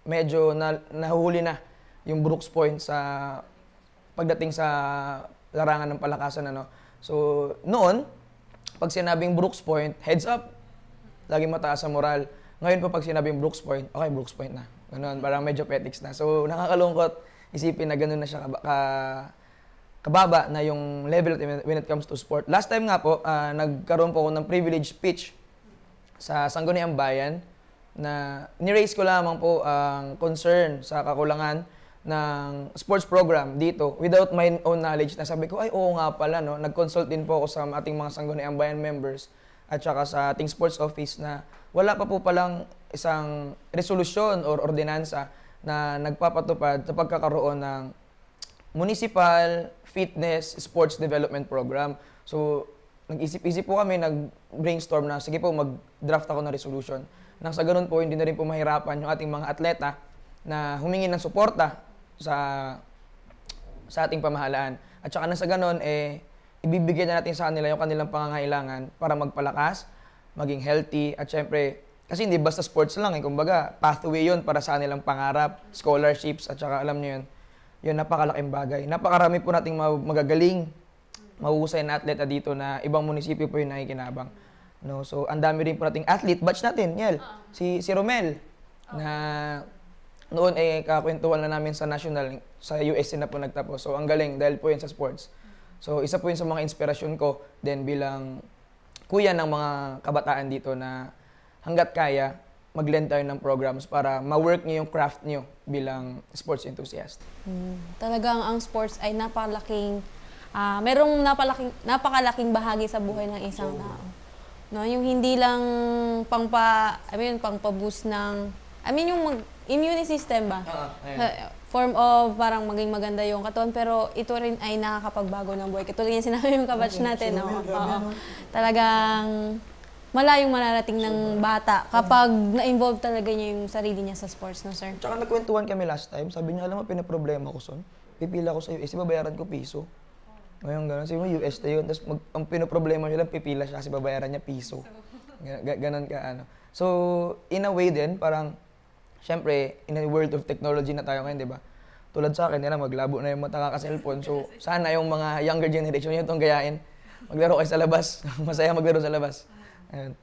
medyo nahuhuli na yung Brooks Point sa pagdating sa larangan ng palakasan. So, noon, pag sinabing Brooks Point, heads up, laging mataas ang moral. Ngayon po, pag sinabing Brooks Point, okay, Brooks Point na. Ganun, parang medyo petics na. So, nakakalungkot isipin na ganun na siya kababa na yung level when it comes to sport. Last time nga po, nagkaroon po ako ng privilege speech sa Sangguniang Bayan na ni-raise ko lamang po ang concern sa kakulangan ng sports program dito without my own knowledge na sabi ko, ay oo nga pala, nag-consult din po ako sa ating mga Sangguniang Bayan members at saka sa ating sports office na wala pa po palang isang resolusyon or ordinansa na nagpapatupad sa pagkakaroon ng municipal fitness sports development program. So, nag-isip-isip po kami, nag-brainstorm na, sige po, mag-draft ako ng resolution. Nang sa ganun po, hindi na rin po mahirapan yung ating mga atleta na humingi ng suporta sa ating pamahalaan. At saka nang sa ganun, ibibigay na natin sa kanila yung kanilang pangangailangan para magpalakas, maging healthy, at syempre, kasi hindi basta sports lang, kumbaga, pathway yun para sa kanilang pangarap, scholarships, at saka alam nyo yun, napakalaking bagay. Napakarami po nating magagaling, mahusay na atleta dito na ibang munisipyo po yung nakikinabang. So, ang dami rin po nating athlete. Batch natin, Yel. Si Romel, na noon kakwentuhan na namin sa national, sa USC na po nagtapos. So, ang galing dahil po yun sa sports. So, isa po yun sa mga inspirasyon ko, then bilang kuya ng mga kabataan dito na hanggat kaya, mag-lend tayo ng programs para ma-work niyo yung craft niyo bilang sports enthusiast. Talagang ang sports ay merong napakalaking bahagi sa buhay ng isang tao. No, yung hindi lang pangpa-boost ng yung immune system ba? Form of parang maging maganda yung katawan, pero ito rin ay nakakapagbago ng buhay. Katulad yung sinabi yung kabatch natin, no? Talagang malayong mararating ng bata kapag na-involve talaga niya yung sarili niya sa sports, no, sir? Tsaka nagkwentuhan kami last time, sabi niya, alam mo, pinaproblema ko son. Pipila ko sa US, babayaran ko piso. Ngayon gano'n, sabi mo, US na yun. Tapos ang pinoproblema niya lang, pipila siya kasi babayaran niya piso. Ganon ka, ano. So, in a way din, parang, syempre, in a world of technology na tayo ngayon, di ba? Tulad sa akin, maglabo na yung mata kaka-cellphone. So, sana yung mga younger generation yun itong gayain. Maglaro kayo sa labas. Masaya maglaro sa labas. Ayun.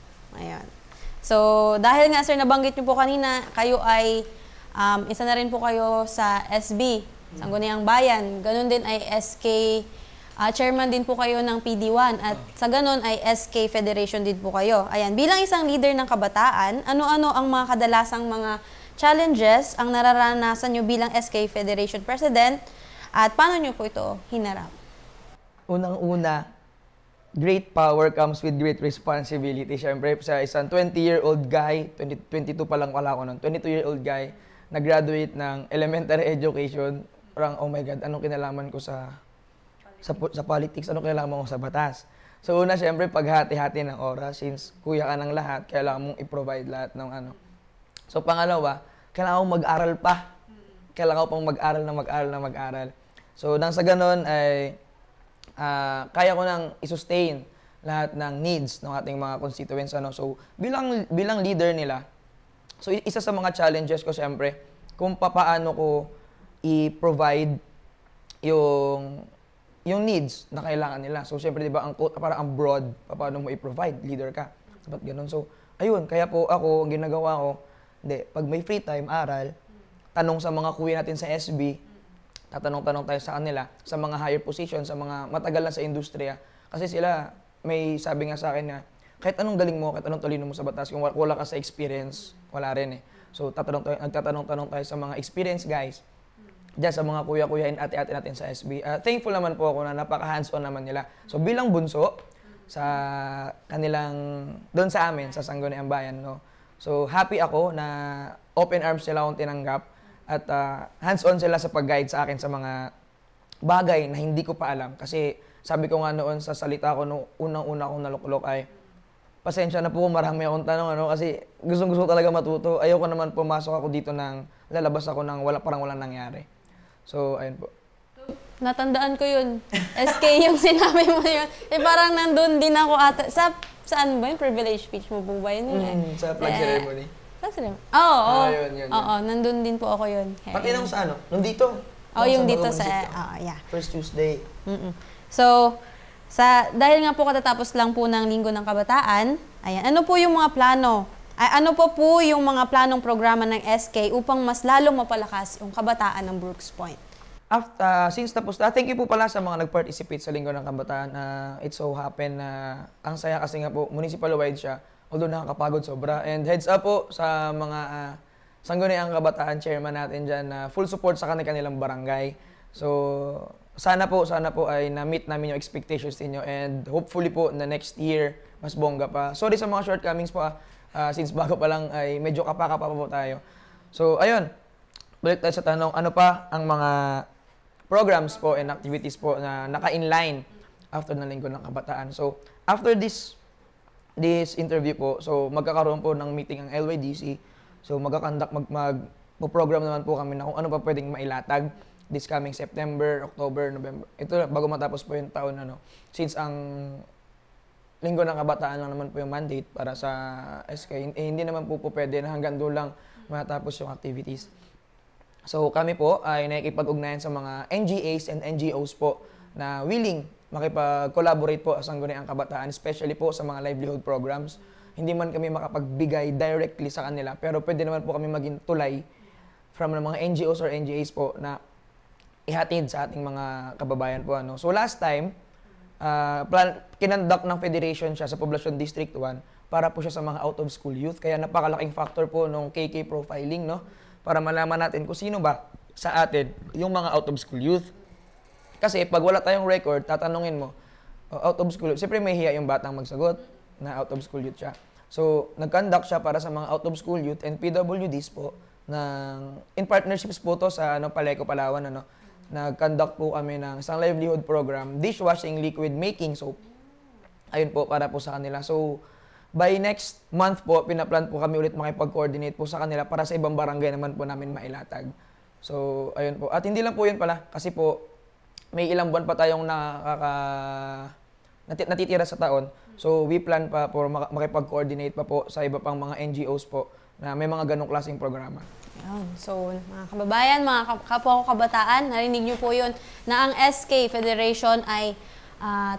So, dahil nga, sir, nabanggit niyo po kanina, kayo ay, isa na rin po kayo sa SB, Sangguniang Bayan. Ganon din ay SK, chairman din po kayo ng PD1 at sa ganon ay SK Federation din po kayo. Ayan, bilang isang leader ng kabataan, ano-ano ang mga kadalasang mga challenges ang nararanasan nyo bilang SK Federation President at paano nyo po ito hinarap? Unang-una, great power comes with great responsibility. Siyempre, sa isang 20-year-old guy, 22 pa lang pala ako noon, 22-year-old guy, nag-graduate ng elementary education, parang, oh my God, anong kinalaman ko sa politics, anong kinalaman ko sa batas? So una, siyempre, paghati-hati ng oras, since kuya ka ng lahat, kailangan mong i-provide lahat ng ano. So pangalawa, kailangan mong mag-aral pa. Kailangan ko pang mag-aral. So nang sa ganun ay kaya ko nang i-sustain lahat ng needs ng ating mga constituents. Ano. So bilang leader nila, so isa sa mga challenges ko siyempre, kung paano ko i-provide yung needs na kailangan nila. So siyempre, di ba, parang ang broad, paano mo i-provide, leader ka. Dapat ganun. So ayun, kaya po ako, ang ginagawa ko, pag may free time, aral, tanong sa mga kuya natin sa SB, tatanong-tanong tayo sa kanila, sa mga higher position, sa mga matagal na sa industriya. Kasi sila, may sabi nga sa akin na, kahit anong galing mo, kahit anong talino mo sa batas, kung wala ka sa experience, wala rin eh. So, nagtatanong-tanong tayo sa mga experienced guys, diyan sa mga kuya-kuya and ate-ate natin sa SB. Thankful naman po ako na napaka-hands-on naman nila. So, bilang bunso, sa doon sa amin, sa Sangguniang Bayan, no? So, happy ako na open arms sila akong tinanggap at hands-on sila sa pag-guide sa akin sa mga bagay na hindi ko pa alam. Kasi sabi ko nga noon sa salita ko, unang-una akong naluklok ay, pasensya na po kung marami akong tanong, ano, kasi gustong-gusto talaga matuto. Ayoko naman pumasok ako dito lalabas ako ng parang walang nangyari. So, ayun po. Natandaan ko yun. SK yung sinabi mo yun. Parang nandun din ako ata. Saan ba yun? Privilege speech mo po ba yun? Sa flag ceremony. Flag ceremony? Oo. Yun. Oo, nandun din po ako yun. Pati nung sa ano? Nung dito? Yung dito sa, yeah. First Tuesday. So, dahil nga po katatapos lang po ng Linggo ng Kabataan, ayan, ano po yung mga plano? Ano po yung mga planong programa ng SK upang mas lalong mapalakas yung kabataan ng Brooks Point? Since tapos na, thank you po pala sa mga nag-participate sa Linggo ng Kabataan. It so happen na ang saya kasi nga po, municipal-wide siya, although nakakapagod sobra. And heads up po sa mga Sangguniang Kabataan chairman natin dyan na full support sa kanilang barangay. So, sana po ay na-meet namin yung expectations ninyo and hopefully po na next year, mas bongga pa. Sorry sa mga shortcomings po since bago pa lang ay medyo kapaka-pa po tayo. So, ayun, balik tayo sa tanong, ano pa ang mga programs po and activities po na naka-inline after ng Linggo ng Kabataan. So, after this interview po, so magkakaroon po ng meeting ang LYDC. So, magpo-program naman po kami na kung ano pa pwedeng mailatag this coming September, October, November. Ito bago matapos po yung taon, ano. Since ang Linggo ng Kabataan lang naman po yung mandate para sa SK, hindi naman po pwede na hanggang doon lang matapos yung activities. So kami po ay nakikipag-ugnayan sa mga NGAs and NGOs po na willing makipag-collaborate po sa Sangguniang Kabataan, especially po sa mga livelihood programs. Hindi man kami makapagbigay directly sa kanila, pero pwede naman po kami maging tulay from ng mga NGOs or NGAs po na ihatid sa ating mga kababayan po. Ano. So last time, kinandak ng Federation siya sa Poblacion District 1 para po siya sa mga out-of-school youth. Kaya napakalaking factor po nung KK profiling, no? Para malaman natin kung sino ba sa atin yung mga out-of-school youth. Kasi pag wala tayong record, tatanungin mo, out-of-school youth. Siyempre may hiya yung batang magsagot na out-of-school youth siya. So, nag-conduct siya para sa mga out-of-school youth and PWDs po in partnerships po to sa Paleco, Palawan. Nag-conduct po kami ng isang livelihood program, dishwashing liquid making soap. Ayun po, para po sa kanila. So, by next month po, pinaplan po kami ulit makipag-coordinate po sa kanila para sa ibang barangay naman po namin mailatag. So, ayun po. At hindi lang po yun pala, kasi po, may ilang buwan pa tayong natitira sa taon. So, we plan pa po makipag-coordinate pa po sa iba pang mga NGOs po na may mga ganong klaseng programa. Ayun. So, mga kababayan, mga kapwa ko kabataan, narinig niyo po yun na ang SK Federation ay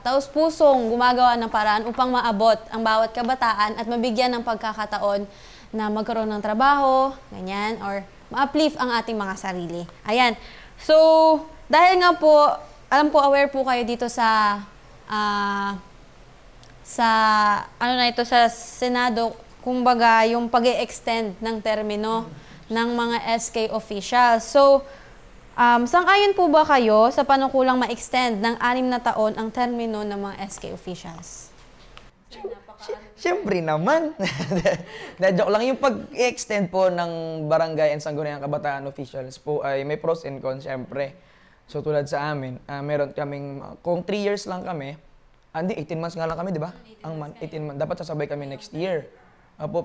taus-pusong gumagawa ng paraan upang maabot ang bawat kabataan at mabigyan ng pagkakataon na magkaroon ng trabaho, ganyan, or ma-uplift ang ating mga sarili. Ayan. So, dahil nga po, alam ko aware po kayo dito sa sa Senado, kumbaga yung pag-e-extend ng termino ng mga SK officials. So, sang-ayon po ba kayo sa panukulang ma-extend ng 6 na taon ang termino ng mga SK officials? Siyempre naman. Joke lang. Yung pag-extend po ng barangay and sangguniang kabataan officials po ay may pros and cons, siyempre. So tulad sa amin, meron kaming, kung 3 years lang kami, 18 months nga lang kami, di ba? 18 months. Dapat sasabay kami next year.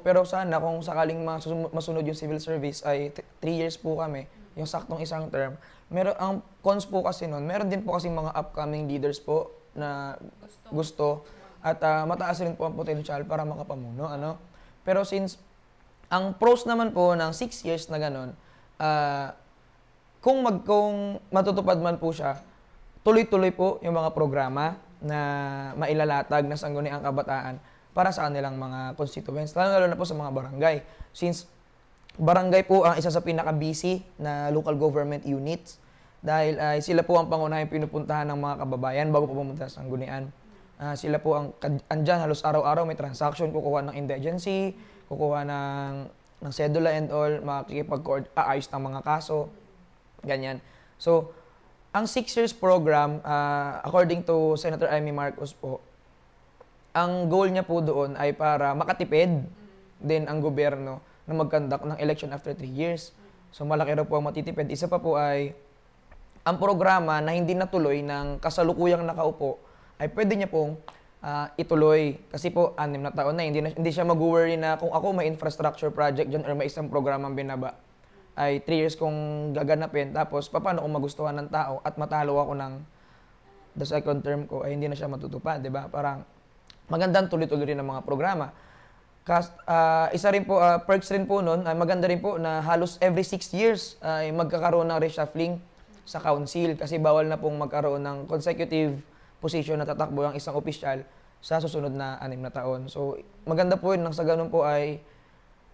Pero sana kung sakaling masunod yung civil service ay 3 years po kami, yung saktong isang term. Ang cons po kasi nun, meron din po kasi mga upcoming leaders po na gusto at mataas rin po ang potential para makapamuno. Pero since ang pros naman po ng 6 years na ganun, kung matutupad man po siya, tuloy-tuloy po yung mga programa na mailalatag na sangguniang kabataan para sa kanilang mga constituents, lalo na po sa mga barangay. Since barangay po ang isa sa pinaka-busy na local government units dahil sila po ang pangunahing pinupuntahan ng mga kababayan bago po pumunta sa sanggunian. Sila po ang andyan halos araw-araw may transaction, kukuha ng indigency, kukuha ng cedula and all, makikipag-aayos ng mga kaso, ganyan. So, ang 6 years program, according to Senator Amy Marcos po, ang goal niya po doon ay para makatipid din ang gobyerno na mag-conduct ng election after 3 years. So malaki raw po ang matitipid. Isa pa po ay ang programa na hindi natuloy ng kasalukuyang nakaupo ay pwede niya pong ituloy. Kasi po, 6 na taon na, hindi siya mag-worry na kung ako may infrastructure project dyan or may isang programang binaba, ay 3 years kong gaganapin. Tapos, paano kung magustuhan ng tao at matalo ako ng the second term ko, ay hindi na siya matutupad, di ba? Parang magandang tuloy-tuloy rin ng mga programa. Isa rin po, perks rin po nun, maganda rin po na halos every 6 years ay magkakaroon ng reshuffling sa council kasi bawal na pong magkaroon ng consecutive position na tatakbo ang isang opisyal sa susunod na 6 na taon. So, maganda po yun, nang sa ganun po ay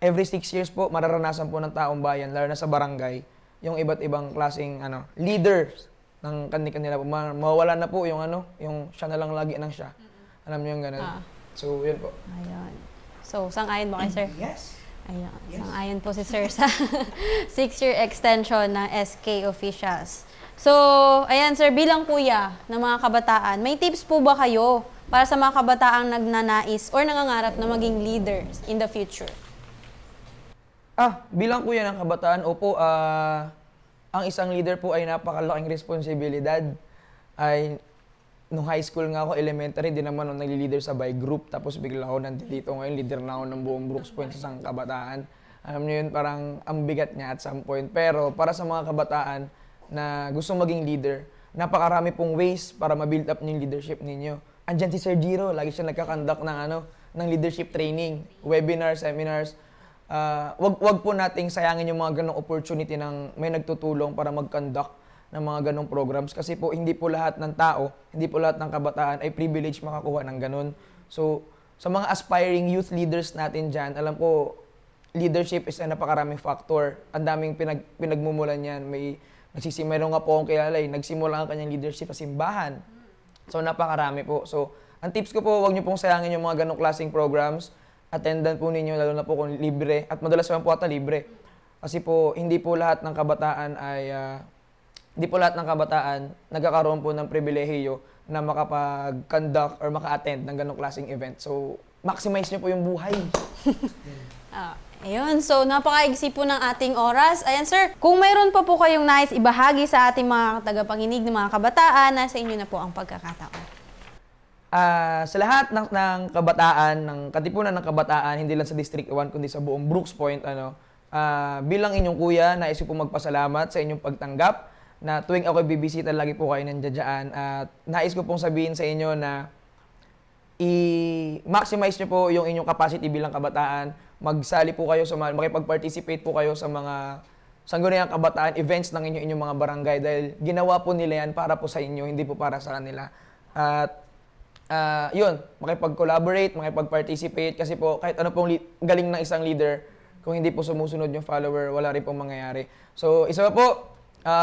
every 6 years po, mararanasan po ng taong bayan, lalo na sa barangay, yung iba't ibang klaseng leaders ng kanila po. Mawawala na po yung yung siya na lang lagi ng siya. Alam niyo yung ganun. So, yun po. Ayun. So, sang-ayon ba kayo, sir? Yes. Ayun. Yes. Sang-ayon po si sir sa 6-year extension ng SK officials. So, ayan, sir, bilang kuya ng mga kabataan, may tips po ba kayo para sa mga kabataang nagnanais or nangangarap na maging leaders in the future? Bilang kuya ng kabataan, opo, ang isang leader po ay napakalaking responsibilidad. Nung high school nga ako, elementary, di naman ako nagli-leader sa by group. Tapos bigla ako nandito ngayon, leader na ako ng buong Brooks Point sa isang kabataan. Alam niyo yun, parang ang bigat niya at some point. Pero para sa mga kabataan na gusto maging leader, napakarami pong ways para ma-build up yung leadership ninyo. Andyan si Sir Giro, lagi siya nagkakandak ng leadership training, webinars, seminars. Wag po nating sayangin yung mga ganong opportunity ng may nagtutulong para mag-conduct ng mga ganong programs. Kasi po, hindi po lahat ng tao, hindi po lahat ng kabataan ay privilege makakuha ng ganon. So, sa mga aspiring youth leaders natin dyan, alam po, leadership is a napakaraming factor. Ang daming pinagmumulan yan. Meron nga po akong kilala, nagsimula ang kanyang leadership sa simbahan. So, napakarami po. So, ang tips ko po, huwag niyo pong sayangin yung mga ganong klaseng programs. attendan po ninyo, lalo na po kung libre, at madalas naman po ata libre. Kasi po, hindi po lahat ng kabataan nagkakaroon po ng pribilehiyo na makapag-conduct or maka-attend ng ganong klaseng event. So, maximize nyo po yung buhay. Ayun, so napakaigsi po ng ating oras. Ayan sir, kung mayroon pa po kayong nais ibahagi sa ating mga tagapanginig ng mga kabataan, nasa inyo na po ang pagkakataon. Sa lahat ng kabataan, ng katipunan ng kabataan, hindi lang sa District 1 kundi sa buong Brooks Point, bilang inyong kuya, nais ko po magpasalamat sa inyong pagtanggap na tuwing ako bibisita, lagi po kayo nandiyan. At nais ko pong sabihin sa inyo na i-maximize nyo po yung inyong capacity bilang kabataan. Magsali po kayo, makipag-participate po kayo sa mga sangguniang kabataan events ng inyong mga barangay dahil ginawa po nila yan para po sa inyo, hindi po para sa kanila. At yun, makipag-collaborate, makipag-participate kasi po kahit ano pong galing ng isang leader, kung hindi po sumusunod yung follower, wala rin pong mangyayari. So, isa pa po,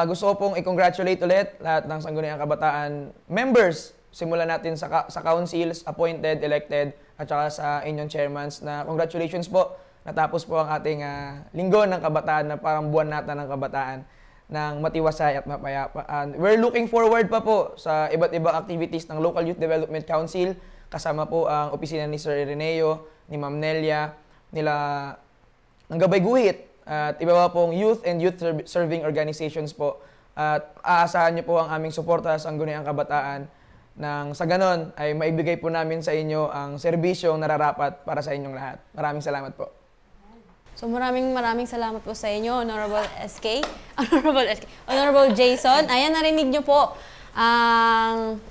gusto ko pong i-congratulate ulit lahat ng sangguniang kabataan members. Simulan natin sa councils, appointed, elected, at saka sa inyong chairmans na congratulations po. Natapos po ang ating linggo ng kabataan na parang buwan nata ng kabataan ng matiwasay at mapayapa. And we're looking forward pa po sa iba't ibang activities ng Local Youth Development Council. Kasama po ang opisina ni Sir Ireneo, ni Ma'am Nelia, nila ng Gabay Guhit, at iba pa pong youth and youth serving organizations po. At aasahan niyo po ang aming suporta sa sangguniang kabataan nang sa ganon ay maibigay po namin sa inyo ang serbisyong nararapat para sa inyong lahat. Maraming salamat po. So maraming salamat po sa inyo, Honorable SK, Honorable Jason. Ayan, narinig niyo po ang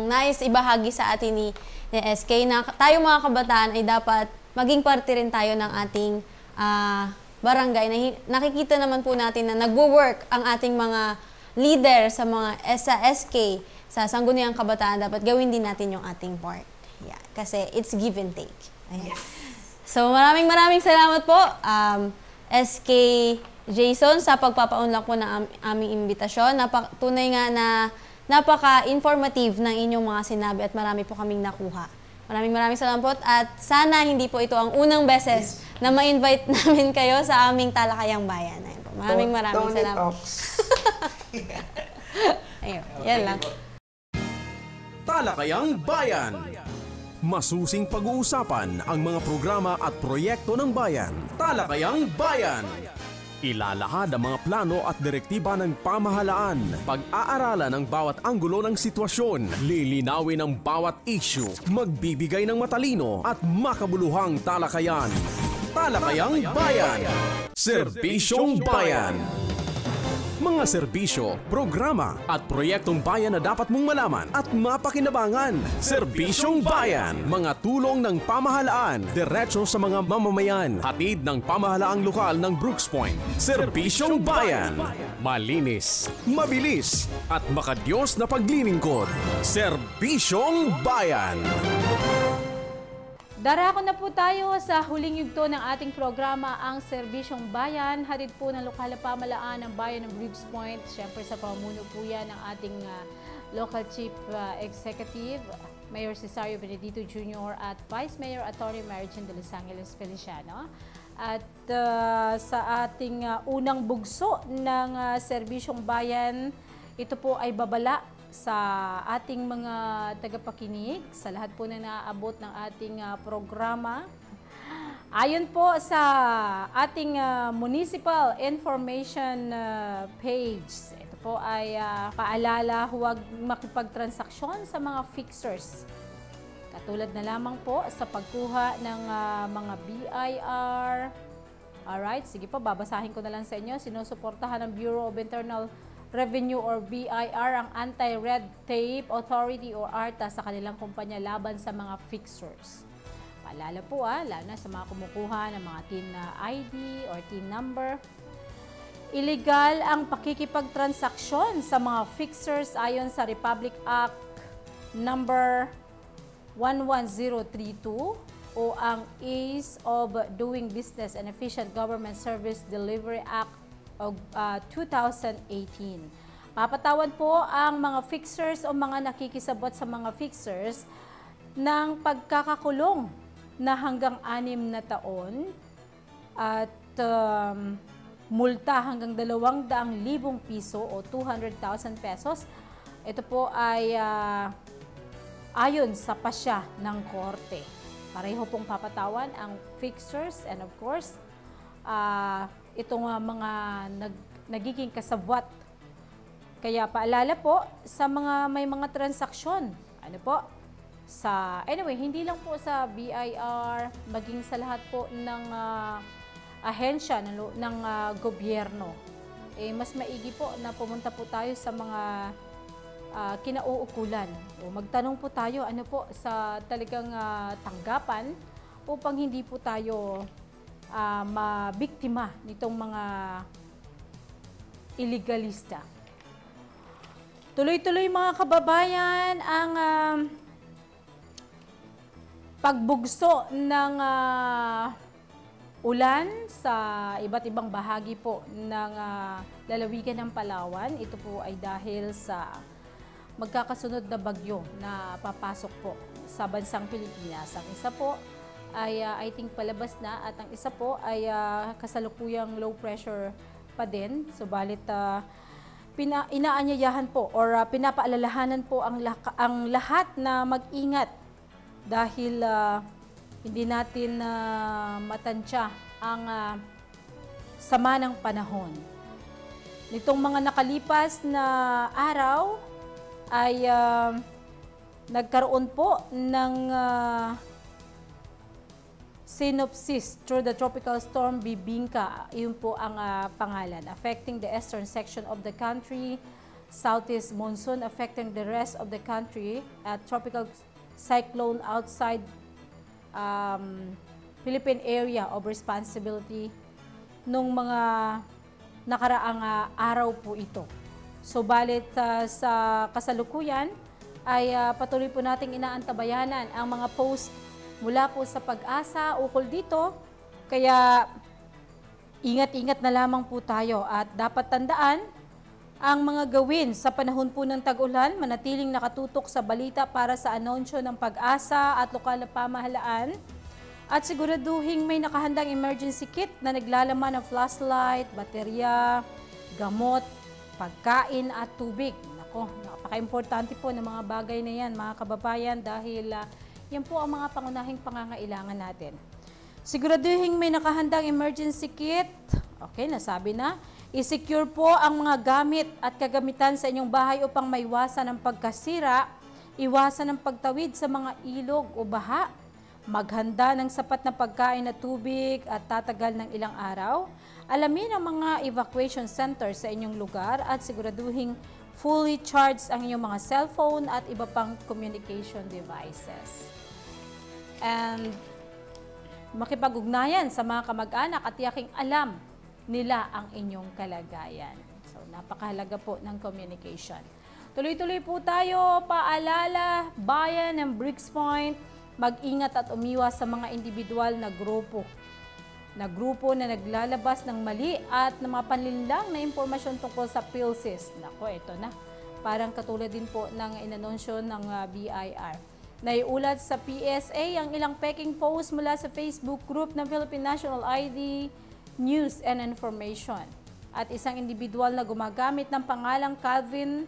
nais ibahagi sa atin ni SK na tayo mga kabataan ay dapat maging parte rin tayo ng ating barangay. Nakikita naman po natin na nagwo-work ang ating mga leader sa mga SK, sa sangguniang kabataan, dapat gawin din natin yung ating part. Yeah, kasi it's give and take. Ayan. So maraming salamat po, SK Jason, sa pagpapaunlak po ng aming imbitasyon. Tunay nga na napaka-informative ng inyong mga sinabi at marami po kaming nakuha. Maraming salamat po at sana hindi po ito ang unang beses na ma-invite namin kayo sa aming Talakayang Bayan. Ayun po. Maraming salamat. Ayun, yan lang. Talakayang Bayan. Masusing pag-uusapan ang mga programa at proyekto ng bayan. Talakayang Bayan. Ilalahad ang mga plano at direktiba ng pamahalaan. Pag-aaralan ang bawat anggulo ng sitwasyon. Lilinawin ang bawat issue. Magbibigay ng matalino at makabuluhang talakayan. Talakayang Bayan. Serbisyong Bayan. Mga serbisyo, programa at proyektong bayan na dapat mong malaman at mapakinabangan. Serbisyong Bayan. Mga tulong ng pamahalaan, diretso sa mga mamamayan. Hatid ng pamahalaang lokal ng Brooks Point. Serbisyong Bayan. Malinis, mabilis at makadiyos na paglilingkod. Serbisyong Bayan. Darako na po tayo sa huling yugto ng ating programa, ang Serbisyong Bayan. Hatid po ng lokal na pamahalaan ng bayan ng Brooks Point. Siyempre sa pamumuno po yan ng ating local chief executive, Mayor Cesario Benedito Jr. at Vice Mayor Atty. Mary Jean de Los Angeles Feliciano. At sa ating unang bugso ng Serbisyong Bayan, ito po ay babala sa ating mga tagapakinig, sa lahat po na naaabot ng ating programa. Ayon po sa ating municipal information page, ito po ay paalala, huwag makipagtransaksyon sa mga fixers. Katulad na lamang po sa pagkuha ng mga BIR. Alright, sige po, babasahin ko na lang sa inyo. Sinusuportahan ng Bureau of Internal Revenue or BIR ang Anti-Red Tape Authority or ARTA sa kanilang kumpanya laban sa mga fixers. Paalala po lalo na sa mga kumukuha ng mga TIN ID or TIN number. Illegal ang pakikipagtransaksyon sa mga fixers ayon sa Republic Act number 11032 o ang Ease of Doing Business and Efficient Government Service Delivery Act of 2018. Papatawan po ang mga fixers o mga nakikisabot sa mga fixers ng pagkakakulong na hanggang 6 na taon at multa hanggang 200,000 piso o 200,000 pesos. Ito po ay ayon sa pasya ng korte. Pareho pong papatawan ang fixtures and of course, itong mga nagiging kasabwat. Kaya paalala po sa mga may mga transaksyon, ano po, anyway, hindi lang po sa BIR, maging sa lahat po ng ahensya ng gobyerno. Mas maigi po na pumunta po tayo sa mga kinauukulan o magtanong po tayo ano po sa talagang tanggapan upang hindi po tayo mabiktima nitong mga illegalista. Tuloy-tuloy mga kababayan ang pagbugso ng ulan sa iba't ibang bahagi po ng lalawigan ng Palawan. Ito po ay dahil sa magkakasunod na bagyo na papasok po sa bansang Pilipinas. Ang isa po ay I think palabas na at ang isa po ay kasalukuyang low pressure pa din. Subalit inaanyayahan po or pinapaalalahanan po ang lahat na mag-ingat dahil hindi natin matansya ang sama ng panahon. Nitong mga nakalipas na araw ay nagkaroon po ng synopsis through the tropical storm Bibingka. Iyon po ang pangalan. Affecting the eastern section of the country, southeast monsoon affecting the rest of the country, tropical cyclone outside Philippine area of responsibility nung mga nakaraang araw po ito. Subalit sa kasalukuyan ay patuloy po nating inaantabayanan ang mga post mula po sa Pag-asa ukol dito. Kaya ingat-ingat na lamang po tayo at dapat tandaan ang mga gawin sa panahon po ng tag-ulan, manatiling nakatutok sa balita para sa anunsyo ng Pag-asa at lokal na pamahalaan at siguraduhin may nakahandang emergency kit na naglalaman ng flashlight, baterya, gamot, pagkain at tubig. Nako, napaka-importante po ng mga bagay na yan mga kababayan dahil yan po ang mga pangunahing pangangailangan natin. Siguraduhin may nakahandang emergency kit. Okay, nasabi na. I-secure po ang mga gamit at kagamitan sa inyong bahay upang maiwasan ang pagkasira, iwasan ang pagtawid sa mga ilog o baha, maghanda ng sapat na pagkain at tubig at tatagal ng ilang araw. Alamin ang mga evacuation center sa inyong lugar at siguraduhin fully charged ang inyong mga cellphone at iba pang communication devices. And makipag-ugnayan sa mga kamag-anak at tiyaking alam nila ang inyong kalagayan. So, napakahalaga po ng communication. Tuloy-tuloy po tayo. Paalala, bayan ng Briggs Point, mag-ingat at umiwas sa mga individual na grupo na naglalabas ng mali at ng mga panlinlang na impormasyon tungkol sa PhilSys. Nako, ito na. Parang katulad din po ng inanunsyo ng BIR. Naiulat sa PSA ang ilang peking post mula sa Facebook group ng Philippine National ID, News and Information at isang individual na gumagamit ng pangalang Calvin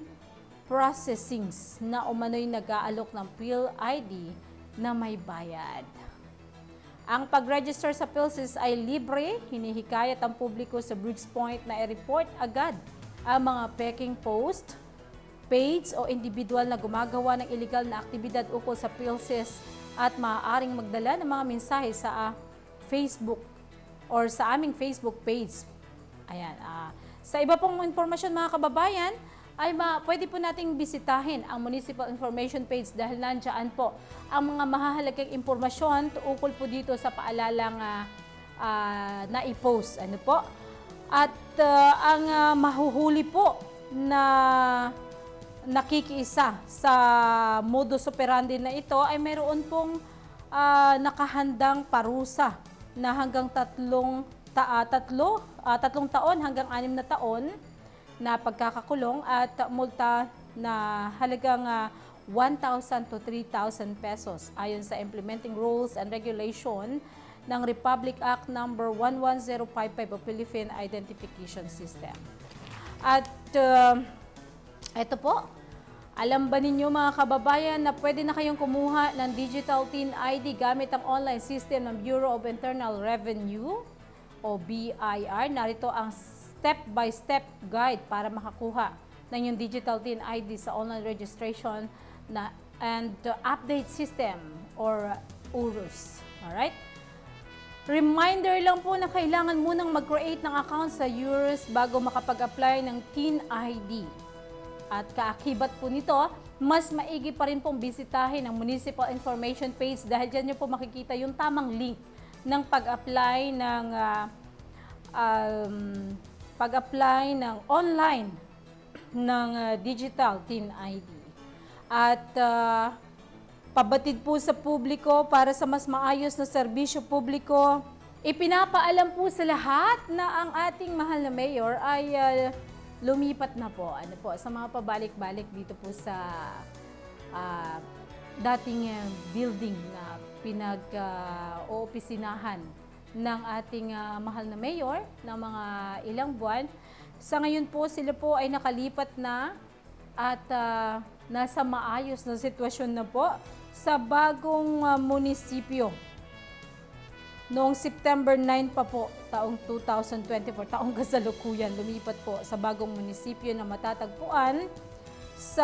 Processings na umano'y nag-aalok ng PhilID na may bayad. Ang pag-register sa PhilSys ay libre. Hinihikayat ang publiko sa Briggs Point na i-report agad ang mga peking post, page o individual na gumagawa ng illegal na aktibidad ukol sa PhilSys at maaaring magdala ng mga mensahe sa Facebook or sa aming Facebook page. Ayan. Sa iba pong informasyon mga kababayan, ay pwede po nating bisitahin ang Municipal Information page dahil nandiyan po ang mga mahahalagang impormasyon ukol po dito sa paalalang na i-post. Ano po? At ang mahuhuli po na nakikiisa sa modus operandi na ito ay mayroon pong nakahandang parusa na hanggang 3 taon hanggang 6 na taon na pagkakakulong at multa na halagang 1,000 to 3,000 pesos ayon sa Implementing Rules and Regulation ng Republic Act number 11055 o Philippine Identification System. At ito po, alam ba ninyo mga kababayan na pwede na kayong kumuha ng Digital TIN ID gamit ang online system ng Bureau of Internal Revenue o BIR. Narito ang step-by-step guide para makakuha ng yung Digital TIN ID sa online registration and update system or URUS. Alright? Reminder lang po na kailangan munang mag-create ng account sa URUS bago makapag-apply ng TIN ID. At kaakibat po nito, mas maigi pa rin pong bisitahin ang Municipal Information page dahil dyan nyo po makikita yung tamang link ng pag-apply ng online ng Digital TIN ID. At pabatid po sa publiko para sa mas maayos na serbisyo publiko, ipinapaalam po sa lahat na ang ating mahal na mayor ay lumipat na po, sa mga pabalik-balik dito po sa dating building na pinag-oopisinahan ng ating mahal na mayor ng mga ilang buwan. Sa ngayon po, sila po ay nakalipat na at nasa maayos na sitwasyon na po sa bagong munisipyo. Noong September 9 pa po, taong 2024, taong kasalukuyan, lumipat po sa bagong munisipyo na matatagpuan sa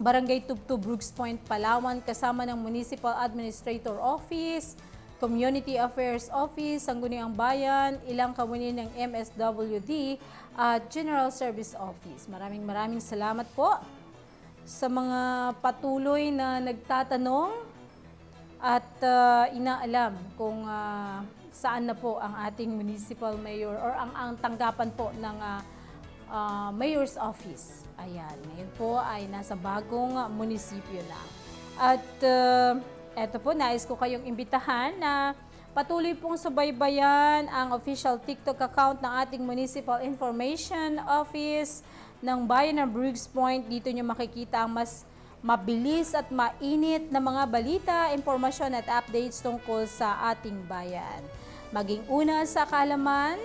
Barangay Tubtub, Brooks Point, Palawan, kasama ng Municipal Administrator Office, Community Affairs Office, Sangguniang Bayan, ilang kawani ng MSWD at General Service Office. Maraming salamat po sa mga patuloy na nagtatanong at inaalam kung saan na po ang ating municipal mayor or ang tanggapan po ng mayor's office. Ayan, ngayon po ay nasa bagong munisipyo na. At eto po, nais ko kayong imbitahan na patuloy pong subaybayan ang official TikTok account ng ating Municipal Information Office ng Bayan ng Brooks Point. Dito nyo makikita ang mas mabilis at mainit na mga balita, impormasyon at updates tungkol sa ating bayan. Maging una sa kaalaman,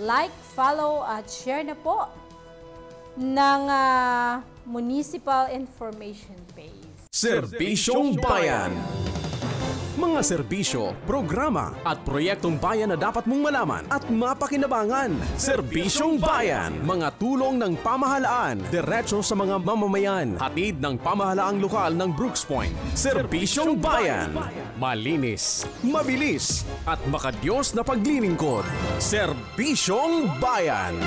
like, follow at share na po ng Municipal Information page. Serbisyong Bayan. Mga serbisyo, programa at proyektong bayan na dapat mong malaman at mapakinabangan. Serbisyong Bayan. Mga tulong ng pamahalaan, diretso sa mga mamamayan. Hatid ng pamahalaang lokal ng Brooks Point. Serbisyong Bayan. Malinis, mabilis at makadiyos na paglilingkod. Serbisyong Bayan.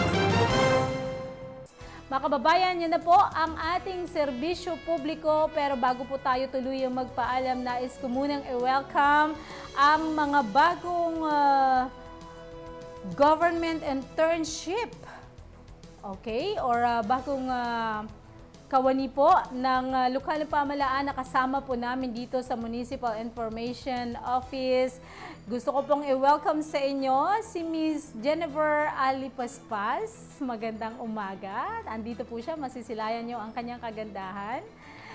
Mga kababayan, yan na po ang ating serbisyo publiko. Pero bago po tayo tuluyang magpaalam, nais ko munang i-welcome ang mga bagong government internship. Okay? Or bagong kawani po ng lokal na pamahalaan na kasama po namin dito sa Municipal Information Office. Gusto ko pong i-welcome sa inyo si Ms. Jennifer Alipaspas. Magandang umaga. Andito po siya, masisilayan niyo ang kanyang kagandahan.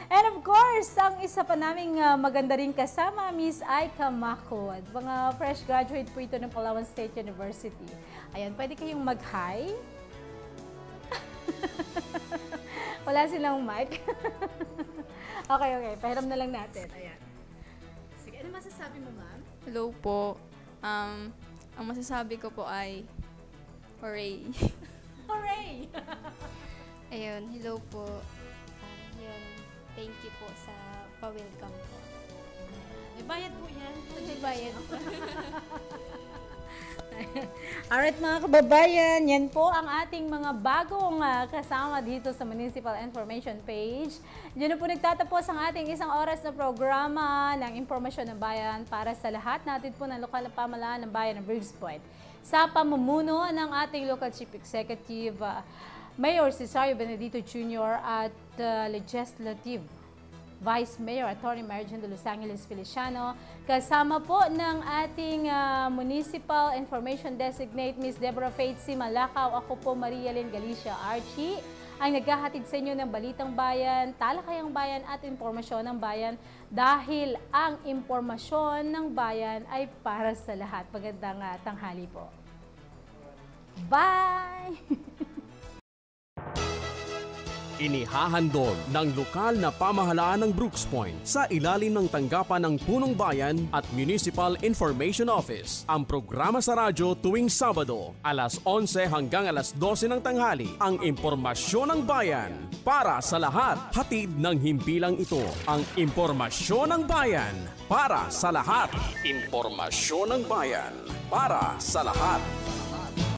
And of course, ang isa pa naming maganda rin kasama, Ms. Aika Makod. Mga fresh graduate po ito ng Palawan State University. Ayan, pwede kayong mag-hi. Wala silang mic. Okay. Pahiram na lang natin. Ayan. Sige, ano masasabi mo, ma'am? Hello po. Ang masasabi ko po ay hooray. Hooray! Ayun, hello po. Yun, thank you po sa pa-welcome po. May bayad po yan. May bayad po. Alright mga kababayan, yan po ang ating mga bagong kasama dito sa Municipal Information page. Diyan na po nagtatapos ang ating isang oras na programa ng Impormasyon ng Bayan para sa lahat natin po ng lokal na pamahalaan ng Bayan ng Brooks Point. Sa pamumuno ng ating Local Chief Executive, Mayor Cesario Benedito Jr. at Legislative Vice Mayor Attorney Marijan de Los Angeles Feliciano, kasama po ng ating Municipal Information Designate Ms. Deborah Faith C. Malakaw, ako po Maria Lynn Galicia Archie, ang naghahatid sa inyo ng Balitang Bayan, Talakayang Bayan at Impormasyon ng Bayan dahil ang impormasyon ng bayan ay para sa lahat. Magandang tanghali po. Bye! Inihahandog ng lokal na pamahalaan ng Brooks Point sa ilalim ng tanggapan ng Punong Bayan at Municipal Information Office. Ang programa sa radyo tuwing Sabado, alas 11 hanggang alas 12 ng tanghali, ang impormasyon ng bayan para sa lahat. Hatid ng himpilang ito, ang impormasyon ng bayan para sa lahat. Impormasyon ng bayan para sa lahat.